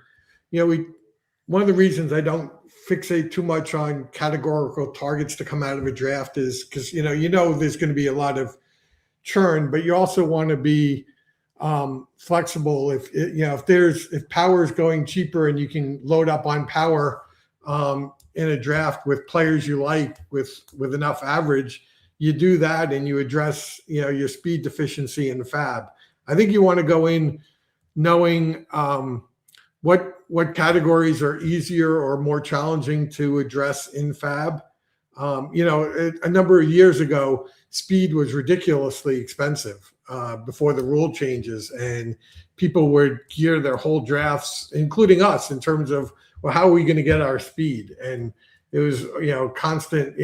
of the reasons I don't fixate too much on categorical targets to come out of a draft is because there's going to be a lot of churn, but you also want to be flexible. If power is going cheaper and you can load up on power in a draft with players you like with enough average, you do that and you address your speed deficiency in fab. I think you want to go in knowing what categories are easier or more challenging to address in fab. A number of years ago, speed was ridiculously expensive before the rule changes, and people would gear their whole drafts, including us, in terms of, well, how are we going to get our speed? And it was, constant,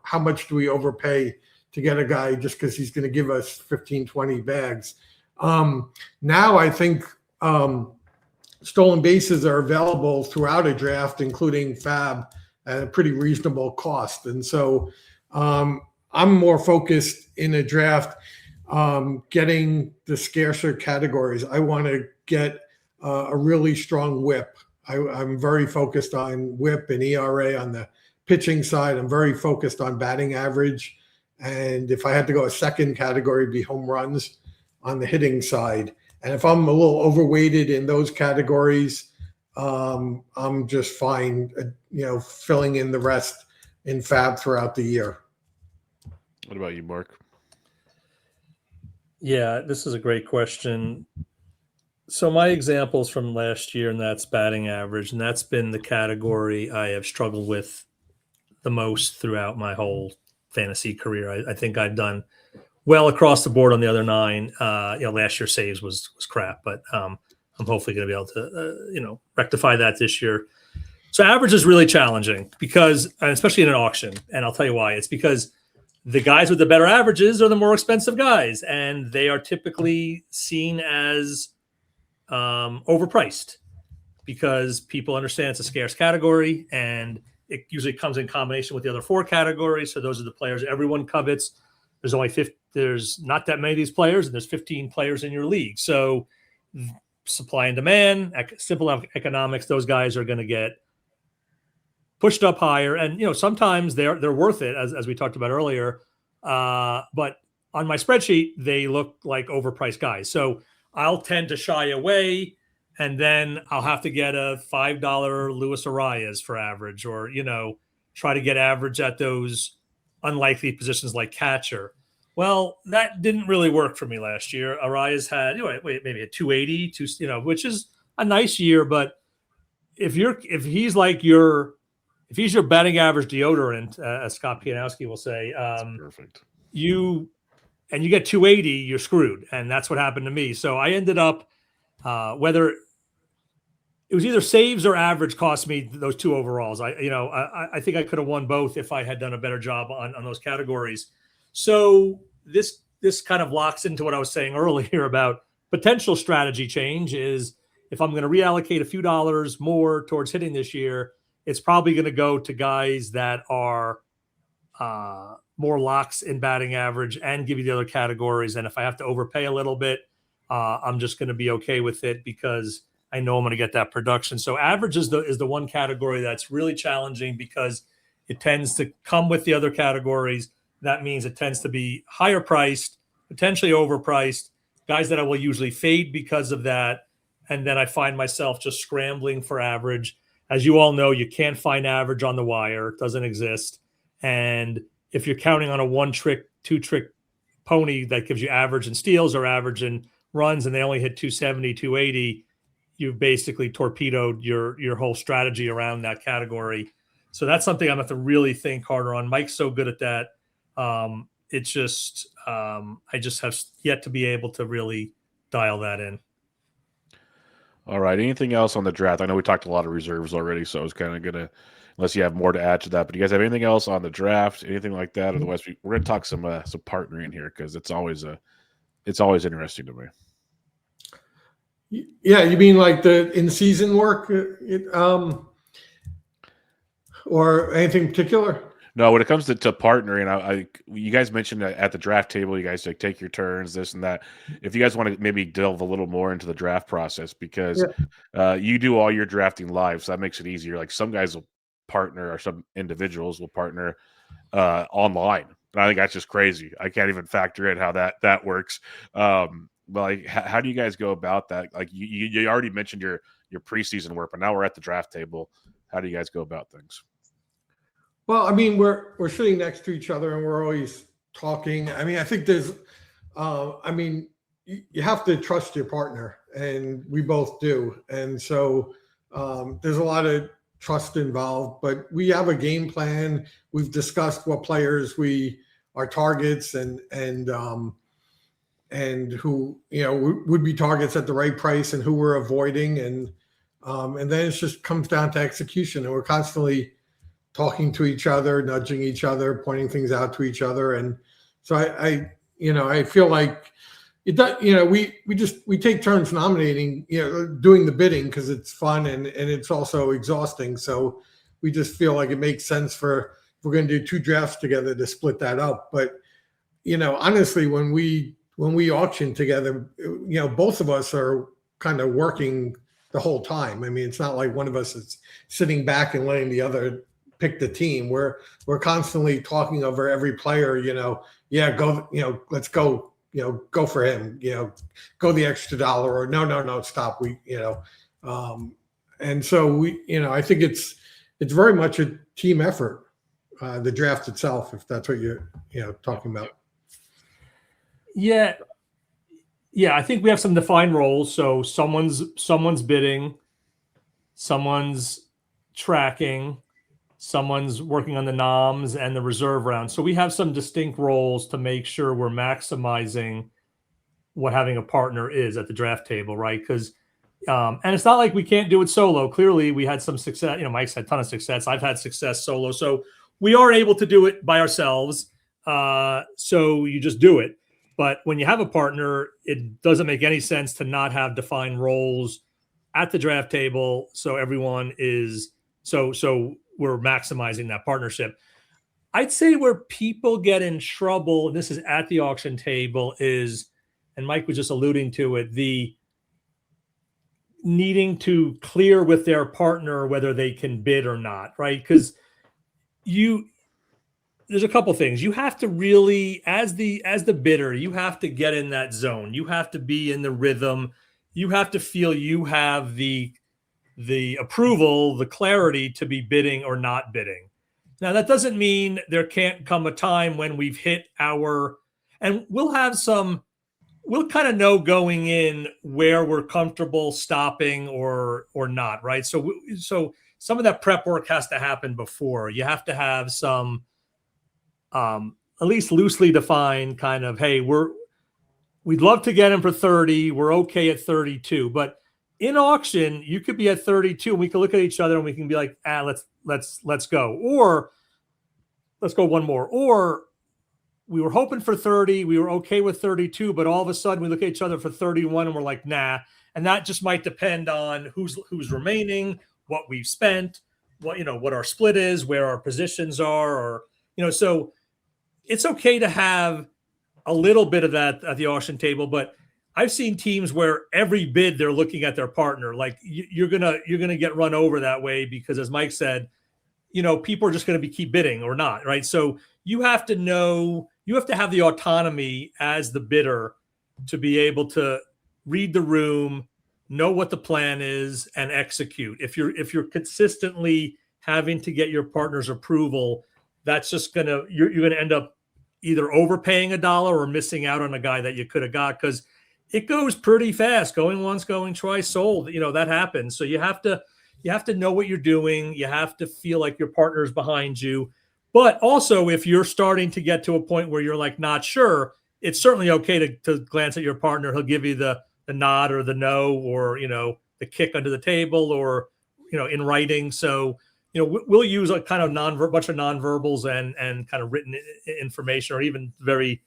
how much do we overpay to get a guy just because he's going to give us 15, 20 bags? Now I think stolen bases are available throughout a draft, including fab, at a pretty reasonable cost. And so I'm more focused in a draft getting the scarcer categories. I want to get a really strong whip. I'm very focused on whip and ERA on the pitching side. I'm very focused on batting average. And if I had to go a second category, it'd be home runs on the hitting side. And if I'm a little overweighted in those categories, I'm just fine, filling in the rest in fab throughout the year. What about you, Mark? Yeah, this is a great question. So my examples from last year, and that's batting average, and that's been the category I have struggled with the most throughout my whole fantasy career. I think I've done well across the board on the other 9. Last year's saves was crap, but I'm hopefully going to be able to, rectify that this year. So average is really challenging because, and especially in an auction, and I'll tell you why. It's because the guys with the better averages are the more expensive guys, and they are typically seen as overpriced because people understand it's a scarce category, and it usually comes in combination with the other 4 categories. So those are the players everyone covets. There's not that many of these players, and there's 15 players in your league. So supply and demand, simple economics, those guys are going to get pushed up higher. And, sometimes they're worth it, as we talked about earlier. But on my spreadsheet, they look like overpriced guys. So I'll tend to shy away, and then I'll have to get a $5 Luis Arias for average, or, try to get average at those unlikely positions like catcher. Well, that didn't really work for me last year. Arias had maybe a 280, which is a nice year, but if he's your batting average deodorant, as Scott Pianowski will say, perfect. You and you get 280, you're screwed. And that's what happened to me. So I ended up, whether it was either saves or average cost me those 2 overalls. I think I could have won both if I had done a better job on those categories. So this kind of locks into what I was saying earlier about potential strategy change is if I'm going to reallocate a few dollars more towards hitting this year, it's probably going to go to guys that are more locks in batting average and give you the other categories. And if I have to overpay a little bit, I'm just going to be okay with it because I know I'm going to get that production. So average is the one category that's really challenging because it tends to come with the other categories. That means it tends to be higher priced, potentially overpriced, guys that I will usually fade because of that. And then I find myself just scrambling for average. As you all know, you can't find average on the wire. It doesn't exist. And if you're counting on a 1-trick, 2-trick pony that gives you average in steals or average in runs and they only hit 270, 280, you've basically torpedoed your whole strategy around that category. So that's something I'm going to have to really think harder on. Mike's so good at that. It's just I just have yet to be able to really dial that in. All right. Anything else on the draft? I know we talked a lot of reserves already, so I was kind of gonna, unless you have more to add to that. But do you guys have anything else on the draft? Anything like that? Otherwise, we're gonna talk some partnering here because it's always interesting to me. Yeah, you mean like the in-season work, or anything particular? No, when it comes to partnering, you guys mentioned at the draft table, you guys like take your turns, this and that. If you guys want to maybe delve a little more into the draft process, because you do all your drafting live, so that makes it easier. Like some guys will partner, or some individuals will partner online. And I think that's just crazy. I can't even factor in how that works. But like, how do you guys go about that? Like you already mentioned your preseason work, but now we're at the draft table. How do you guys go about things? Well, I mean, we're sitting next to each other and we're always talking. I mean, I think there's, you have to trust your partner, and we both do. And so there's a lot of trust involved, but we have a game plan. We've discussed what players are targets and who, would be targets at the right price and who we're avoiding. And then it just comes down to execution, and we're constantly talking to each other, nudging each other, pointing things out to each other. And so I feel like it does, we take turns nominating, doing the bidding because it's fun and it's also exhausting. So we just feel like it makes sense if we're going to do 2 drafts together to split that up. But, honestly, when we auction together, both of us are kind of working the whole time. I mean, it's not like one of us is sitting back and letting the other pick the team. We're constantly talking over every player, go, let's go, go for him, go the extra dollar, or no, stop. And so I think it's very much a team effort, the draft itself, if that's what you're, talking about. Yeah. I think we have some defined roles. So someone's bidding, someone's tracking, someone's working on the noms and the reserve round. So we have some distinct roles to make sure we're maximizing what having a partner is at the draft table, right? Because and it's not like we can't do it solo. Clearly, we had some success. Mike's had a ton of success. I've had success solo. So we are able to do it by ourselves. So you just do it. But when you have a partner, it doesn't make any sense to not have defined roles at the draft table. So everyone is so we're maximizing that partnership. I'd say where people get in trouble, and this is at the auction table, is, and Mike was just alluding to it, the needing to clear with their partner whether they can bid or not, right? Because there's a couple things. You have to really, as the bidder, you have to get in that zone. You have to be in the rhythm. You have to feel you have the approval, the clarity to be bidding or not bidding. Now, that doesn't mean there can't come a time when we've hit and we'll kind of know going in where we're comfortable stopping or not, right? So some of that prep work has to happen before. You have to have some at least loosely defined kind of, hey, we'd love to get him for 30. We're okay at 32. But in auction, you could be at 32 and we can look at each other and we can be like, let's go. Or let's go one more. Or we were hoping for 30. We were okay with 32, but all of a sudden we look at each other for 31 and we're like, nah. And that just might depend on who's remaining, what we've spent, what our split is, where our positions are, or, so it's okay to have a little bit of that at the auction table, but I've seen teams where every bid they're looking at their partner. Like you're gonna get run over that way because, as Mike said, people are just going to keep bidding or not, right? So you have to know, you have to have the autonomy as the bidder to be able to read the room, know what the plan is, and execute. If you're consistently having to get your partner's approval, that's just you're gonna end up either overpaying a dollar or missing out on a guy that you could have got, because it goes pretty fast. Going once, going twice, sold. That happens. So you have to know what you're doing. You have to feel like your partner's behind you. But also, if you're starting to get to a point where you're like not sure, it's certainly okay to glance at your partner. He'll give you the nod or the no, or the kick under the table, or in writing. So we'll use a kind of bunch of nonverbals and kind of written information, or even very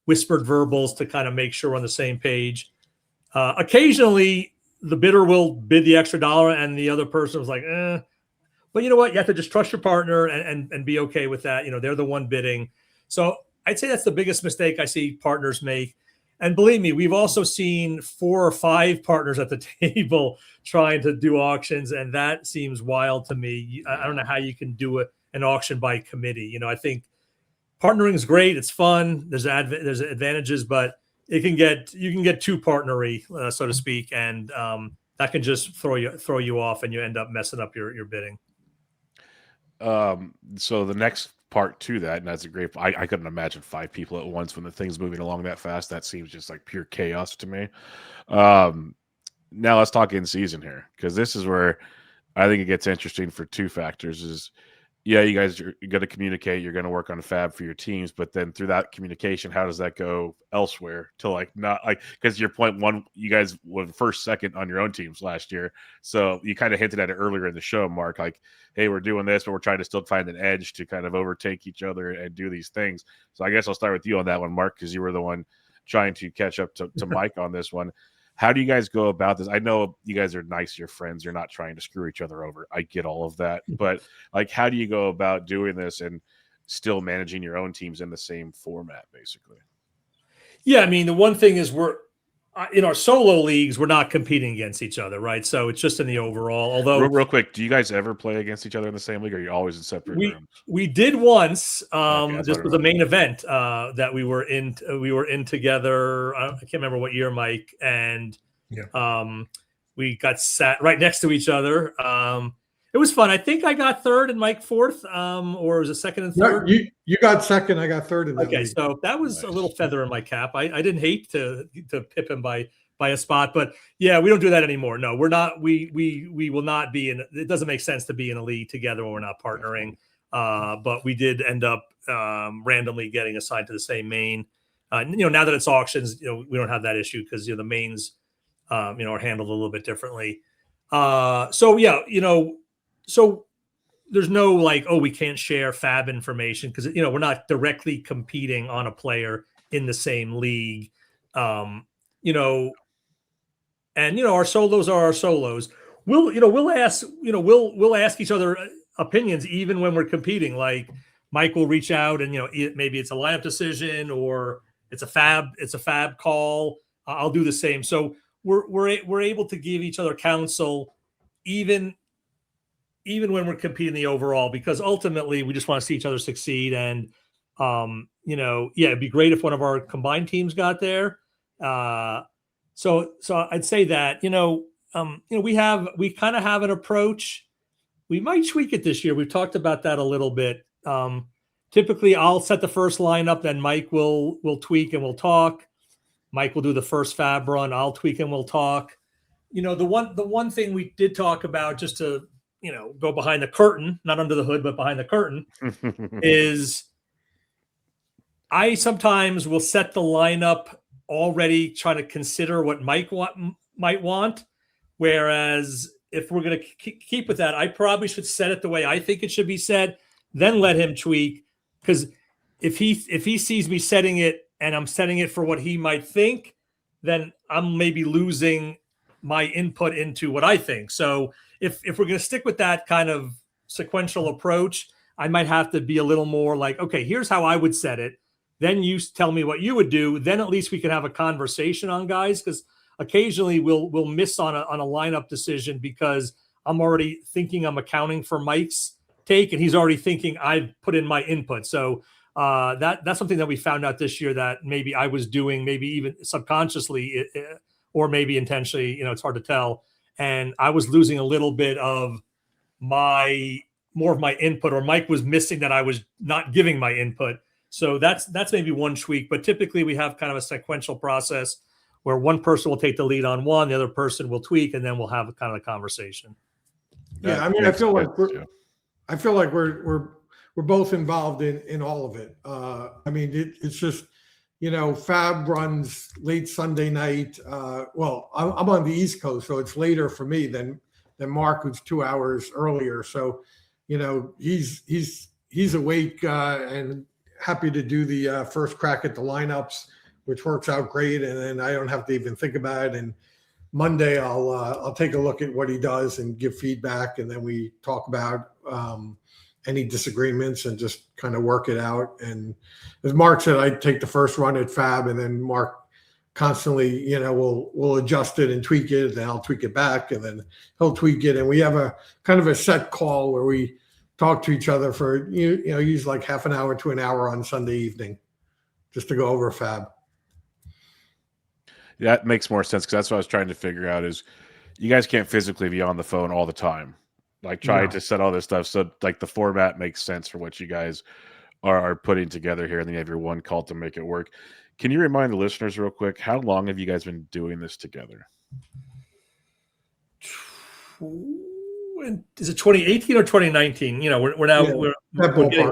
whispered verbals to kind of make sure we're on the same page. Occasionally, the bidder will bid the extra dollar, and the other person was like, eh. But you know what? You have to just trust your partner and be okay with that. They're the one bidding. So I'd say that's the biggest mistake I see partners make. And believe me, we've also seen 4 or 5 partners at the table trying to do auctions, and that seems wild to me. I don't know how you can do an auction by committee. I think partnering is great; it's fun. There's advantages, but you can get too partnery, so to speak, and that can just throw you off, and you end up messing up your bidding. So the next part to that, and that's a great, I couldn't imagine 5 people at once when the thing's moving along that fast. That seems just like pure chaos to me. Now let's talk in season here, because this is where I think it gets interesting for 2 factors. Is, yeah, you guys are going to communicate, you're going to work on a fab for your teams, but then through that communication, how does that go elsewhere to not because your point one, you guys were first, second on your own teams last year. So you kind of hinted at it earlier in the show, Mark, like, hey, we're doing this, but we're trying to still find an edge to kind of overtake each other and do these things. So I guess I'll start with you on that one, Mark, because you were the one trying to catch up to Mike on this one. How do you guys go about this? I know you guys are nice, you're friends, you're not trying to screw each other over. I get all of that. But how do you go about doing this and still managing your own teams in the same format, basically? Yeah, I mean, the one thing is we're in our solo leagues, we're not competing against each other, right? So it's just in the overall. Although, real quick, do you guys ever play against each other in the same league, or are you always in separate rooms? We did once. Okay, this was the main event that we were in. We were in together. I can't remember what year, Mike, and we got sat right next to each other. It was fun. I think I got third and Mike fourth, or was it second and third? No, you got second. I got third. Okay, so that was a little feather in my cap. I didn't hate to pip him by a spot, but yeah, we don't do that anymore. No, we're not. We will not be in. It doesn't make sense to be in a league together when we're not partnering. But we did end up randomly getting assigned to the same main. Now that it's auctions, we don't have that issue because the mains, are handled a little bit differently. So there's no we can't share fab information because we're not directly competing on a player in the same league. And our solos are our solos. We'll ask each other opinions even when we're competing. Like Mike will reach out and maybe it's a lineup decision or it's a fab call. I'll do the same. So we're able to give each other counsel even when we're competing the overall, because ultimately we just want to see each other succeed. And it'd be great if one of our combined teams got there. So I'd say that, we kind of have an approach. We might tweak it this year. We've talked about that a little bit. Typically I'll set the first lineup, then Mike will tweak and we'll talk. Mike will do the first fab run. I'll tweak and we'll talk. The one thing we did talk about, just to, go behind the curtain, not under the hood, but behind the curtain, is I sometimes will set the lineup already trying to consider what Mike might want. Whereas if we're going to keep with that, I probably should set it the way I think it should be set, then let him tweak. Because if he sees me setting it and I'm setting it for what he might think, then I'm maybe losing my input into what I think. So if we're going to stick with that kind of sequential approach, I might have to be a little more like, okay, here's how I would set it. Then you tell me what you would do. Then at least we can have a conversation on guys, because occasionally we'll miss on a lineup decision because I'm already thinking I'm accounting for Mike's take, and he's already thinking I've put in my input. So that's something that we found out this year that maybe I was doing, maybe even subconsciously or maybe intentionally. It's hard to tell. And I was losing a little bit of more of my input, or Mike was missing that I was not giving my input. So that's maybe one tweak. But typically we have kind of a sequential process where one person will take the lead on one, the other person will tweak, and then we'll have kind of a conversation. Yeah, I mean, I feel like we're both involved in all of it. I mean, it's just, Fab runs late Sunday night. Well, I'm on the East Coast, so it's later for me than Mark, who's 2 hours earlier. So, he's awake and happy to do the first crack at the lineups, which works out great. And then I don't have to even think about it. And Monday I'll take a look at what he does and give feedback. And then we talk about any disagreements and just kind of work it out. And as Mark said, I take the first run at Fab, and then Mark constantly, we'll adjust it and tweak it, and I'll tweak it back, and then he'll tweak it. And we have a kind of a set call where we talk to each other for, use like half an hour to an hour on Sunday evening just to go over Fab. Yeah, that makes more sense, because that's what I was trying to figure out is you guys can't physically be on the phone all the time. Like trying to set all this stuff. So like the format makes sense for what you guys are putting together here. And then you have your one call to make it work. Can you remind the listeners real quick, how long have you guys been doing this together? Is it 2018 or 2019? We're now we're getting,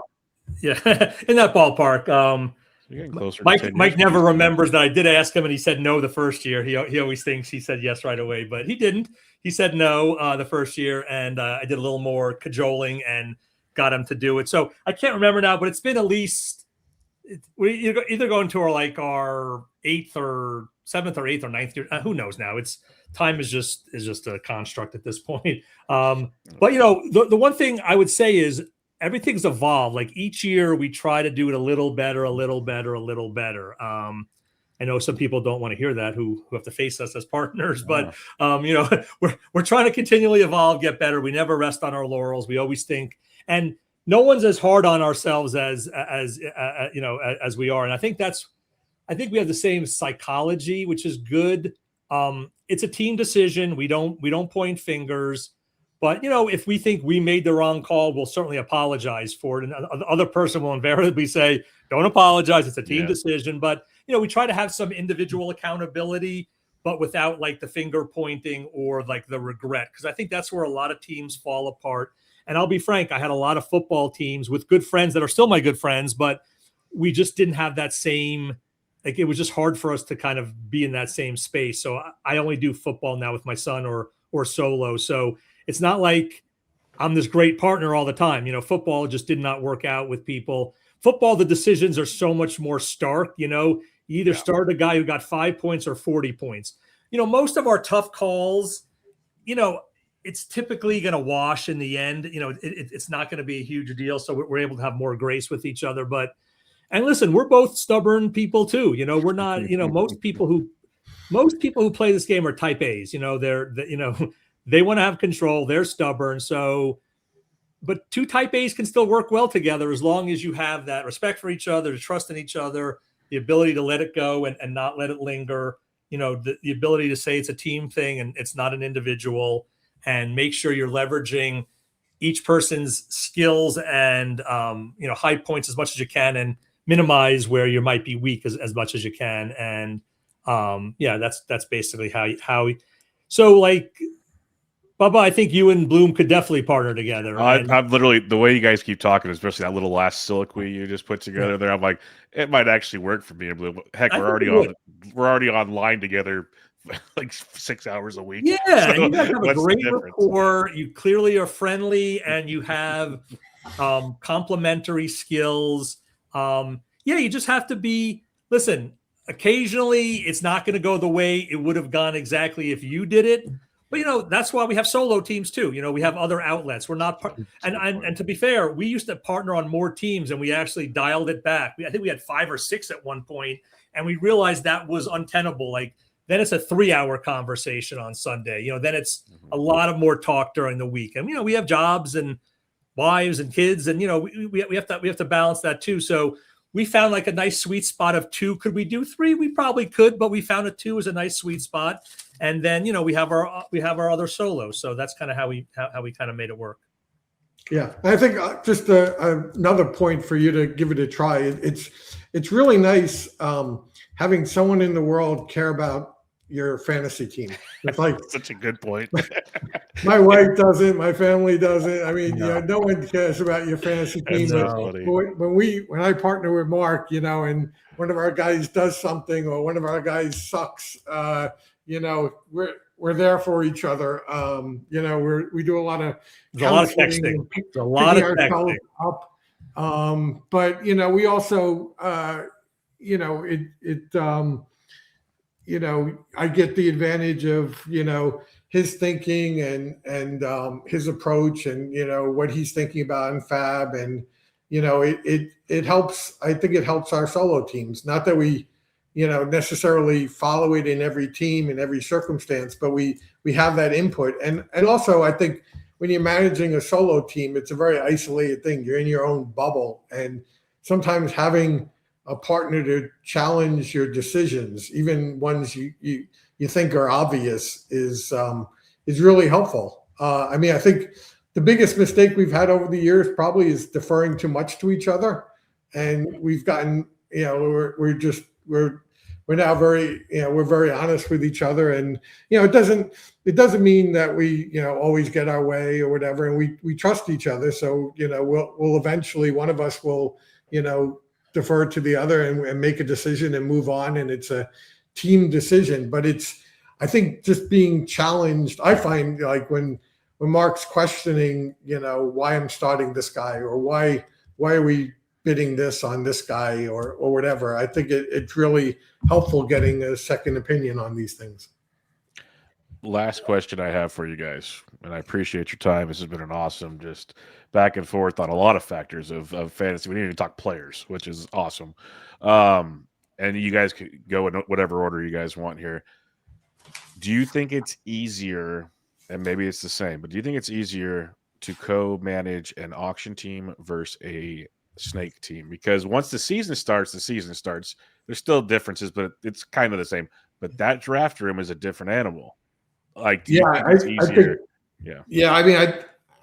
in that ballpark. You're getting closer. Mike never remembers that I did ask him, and he said no the first year. He always thinks he said yes right away, but he didn't. He said no the first year, and I did a little more cajoling and got him to do it. So I can't remember now, but it's been at least we either going to our 8th or 7th or 8th or 9th year. Who knows now? Time is just a construct at this point. But the one thing I would say is everything's evolved. Like each year we try to do it a little better. I know some people don't want to hear that who have to face us as partners, but we're trying to continually evolve, get better. We never rest on our laurels. We always think, and no one's as hard on ourselves as we are. And I think we have the same psychology, which is good. It's a team decision. We don't point fingers, but if we think we made the wrong call, we'll certainly apologize for it. And the other person will invariably say, don't apologize. It's a team decision. But, we try to have some individual accountability, but without the finger pointing or the regret. Because I think that's where a lot of teams fall apart. And I'll be frank, I had a lot of football teams with good friends that are still my good friends, but we just didn't have that same, it was just hard for us to kind of be in that same space. So I only do football now with my son or solo. So it's not like I'm this great partner all the time. Football just did not work out with people. Football, the decisions are so much more stark. You either start a guy who got 5 points or 40 points. Most of our tough calls, it's typically going to wash in the end. It's not going to be a huge deal. So we're able to have more grace with each other. And listen, we're both stubborn people too. We're not, most people who play this game are type A's, they want to have control. They're stubborn. So, but two type A's can still work well together as long as you have that respect for each other, trust in each other, the ability to let it go and not let it linger, the ability to say it's a team thing and it's not an individual, and make sure you're leveraging each person's skills and, high points as much as you can and minimize where you might be weak as much as you can. And that's basically how so Bubba, I think you and Bloom could definitely partner together. I'm literally, the way you guys keep talking, especially that little last soliloquy you just put together there. I'm like, it might actually work for me and Bloom. Heck, we're already online together like 6 hours a week. Yeah, so and you guys have a great difference? rapport. You clearly are friendly, and you have complementary skills. You just have to be. Listen, occasionally it's not going to go the way it would have gone exactly if you did it. But that's why we have solo teams too. We have other outlets. We're not, and to be fair, we used to partner on more teams, and we actually dialed it back. I think we had 5 or 6 at one point, and we realized that was untenable. Like then it's a 3-hour conversation on Sunday. Then it's a lot of more talk during the week, and we have jobs and wives and kids, and we have to balance that too. So we found like a nice sweet spot of 2. Could we do 3? We probably could, but we found a 2 is a nice sweet spot. And then we have our other solos, so that's kind of how we kind of made it work. Yeah, I think just another point for you to give it a try. It's really nice having someone in the world care about your fantasy team. It's like such a good point. My wife doesn't, my family doesn't. I mean, no one cares about your fantasy team. When I partner with Mark, and one of our guys does something or one of our guys sucks, we're there for each other. We do a lot of texting, a lot of texting up. But we also, I get the advantage of, his thinking and his approach and, what he's thinking about in Fab. And, it helps. I think it helps our solo teams. Not that we, necessarily follow it in every team in every circumstance, but we have that input. And also I think when you're managing a solo team, it's a very isolated thing. You're in your own bubble. And sometimes having a partner to challenge your decisions, even ones you think are obvious, is really helpful. I think the biggest mistake we've had over the years probably is deferring too much to each other. And we've gotten, we're now very, we're very honest with each other, and it doesn't mean that we always get our way or whatever, and we trust each other. So we'll eventually, one of us will defer to the other and make a decision and move on, and it's a team decision. But I think just being challenged. I find like when Mark's questioning, why I'm starting this guy or why are we bidding this on this guy or whatever. I think it's really helpful getting a second opinion on these things. Last question I have for you guys, and I appreciate your time. This has been an awesome just back and forth on a lot of factors of fantasy. We didn't even talk players, which is awesome. And you guys could go in whatever order you guys want here. Do you think it's easier, and maybe it's the same, but do you think it's easier to co-manage an auction team versus a snake team? Because once the season starts. There's still differences, but it's kind of the same. But that draft room is a different animal. Like, I think,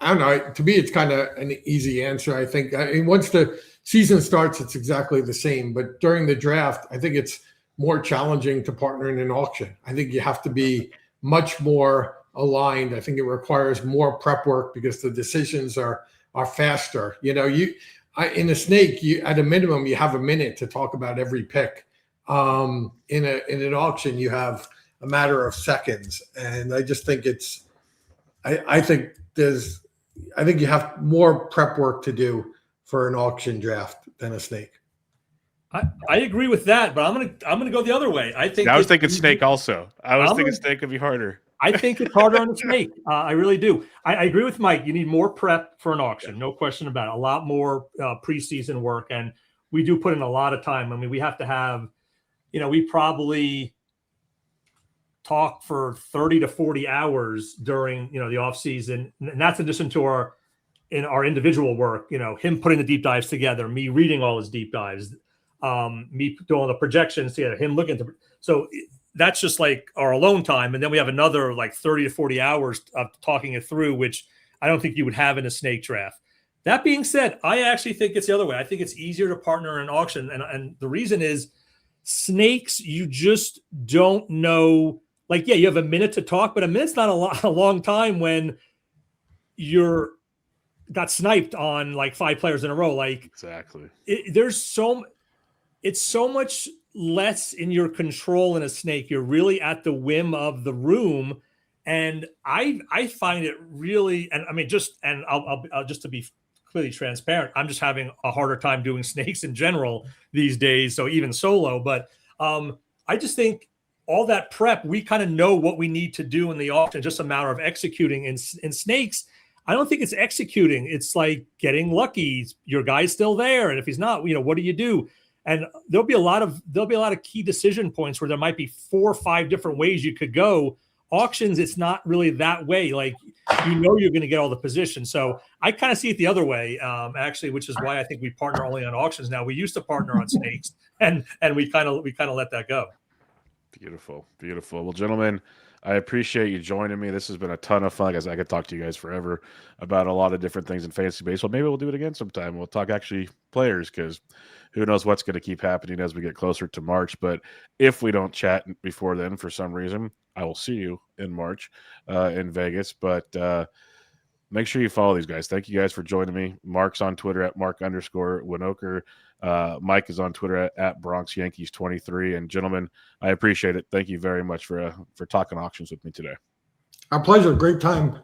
I don't know. To me, it's kind of an easy answer. I think. Once the season starts, it's exactly the same. But during the draft, I think it's more challenging to partner in an auction. I think you have to be much more aligned. I think it requires more prep work because the decisions are faster. In a snake, at a minimum, you have a minute to talk about every pick. In an auction, you have a matter of seconds, and I just think I think you have more prep work to do for an auction draft than a snake. I agree with that, but I'm gonna go the other way. I was thinking snake also. I was thinking snake would be harder. I think it's harder on the snake. I really do. I agree with Mike. You need more prep for an auction, no question about it. A lot more preseason work, and we do put in a lot of time. I mean, we have to have, we probably talk for 30 to 40 hours during, the off season, and that's in addition to our individual work. Him putting the deep dives together, me reading all his deep dives, me doing the projections together, him looking at so. That's just like our alone time. And then we have another like 30 to 40 hours of talking it through, which I don't think you would have in a snake draft. That being said, I actually think it's the other way. I think it's easier to partner in an auction. And the reason is snakes, you just don't know like, yeah, you have a minute to talk, but a minute's not a long time when you're got sniped on like 5 players in a row. Like, exactly. It's so much less in your control in a snake. You're really at the whim of the room. And I find it really, and I mean, I'll just to be clearly transparent, I'm just having a harder time doing snakes in general these days. So even solo, but I just think all that prep, we kind of know what we need to do in the auction, just a matter of executing. In snakes, I don't think it's executing. It's like getting lucky. Your guy's still there, and if he's not, what do you do? And there'll be a lot of key decision points where there might be 4 or 5 different ways you could go. Auctions, it's not really that way. Like, you're going to get all the positions. So I kind of see it the other way, actually, which is why I think we partner only on auctions now. We used to partner on snakes, and we kind of let that go. Beautiful. Well, gentlemen, I appreciate you joining me. This has been a ton of fun. I could talk to you guys forever about a lot of different things in fantasy baseball. Maybe we'll do it again sometime. We'll talk actually players, because who knows what's going to keep happening as we get closer to March. But if we don't chat before then for some reason, I will see you in March in Vegas. But make sure you follow these guys. Thank you guys for joining me. Mark's on Twitter at Marc_Winokur. Mike is on Twitter at Bronx Yankees 23. And gentlemen, I appreciate it. Thank you very much for talking auctions with me today. Our pleasure. Great time.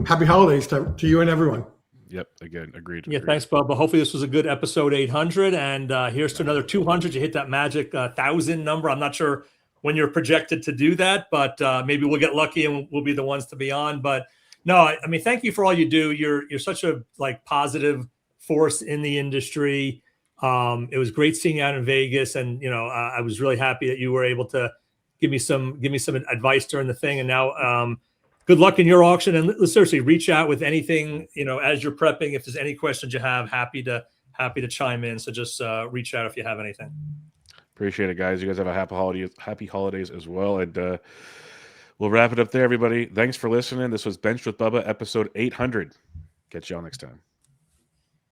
Happy holidays to you and everyone. Yep. Again, agreed. Yeah. Thanks, Bubba. Hopefully this was a good episode 800. And here's to another 200. You hit that magic 1,000 number. I'm not sure when you're projected to do that, but maybe we'll get lucky and we'll be the ones to be on. But no, I mean, thank you for all you do. You're such a positive force in the industry. It was great seeing you out in Vegas, and I was really happy that you were able to give me some advice during the thing. And now, good luck in your auction, and seriously, reach out with anything as you're prepping. If there's any questions you have, happy to chime in. So just reach out if you have anything. Appreciate it, guys. You guys have a happy holidays as well, and we'll wrap it up there, everybody. Thanks for listening. This was Benched with Bubba, episode 800. Catch y'all next time.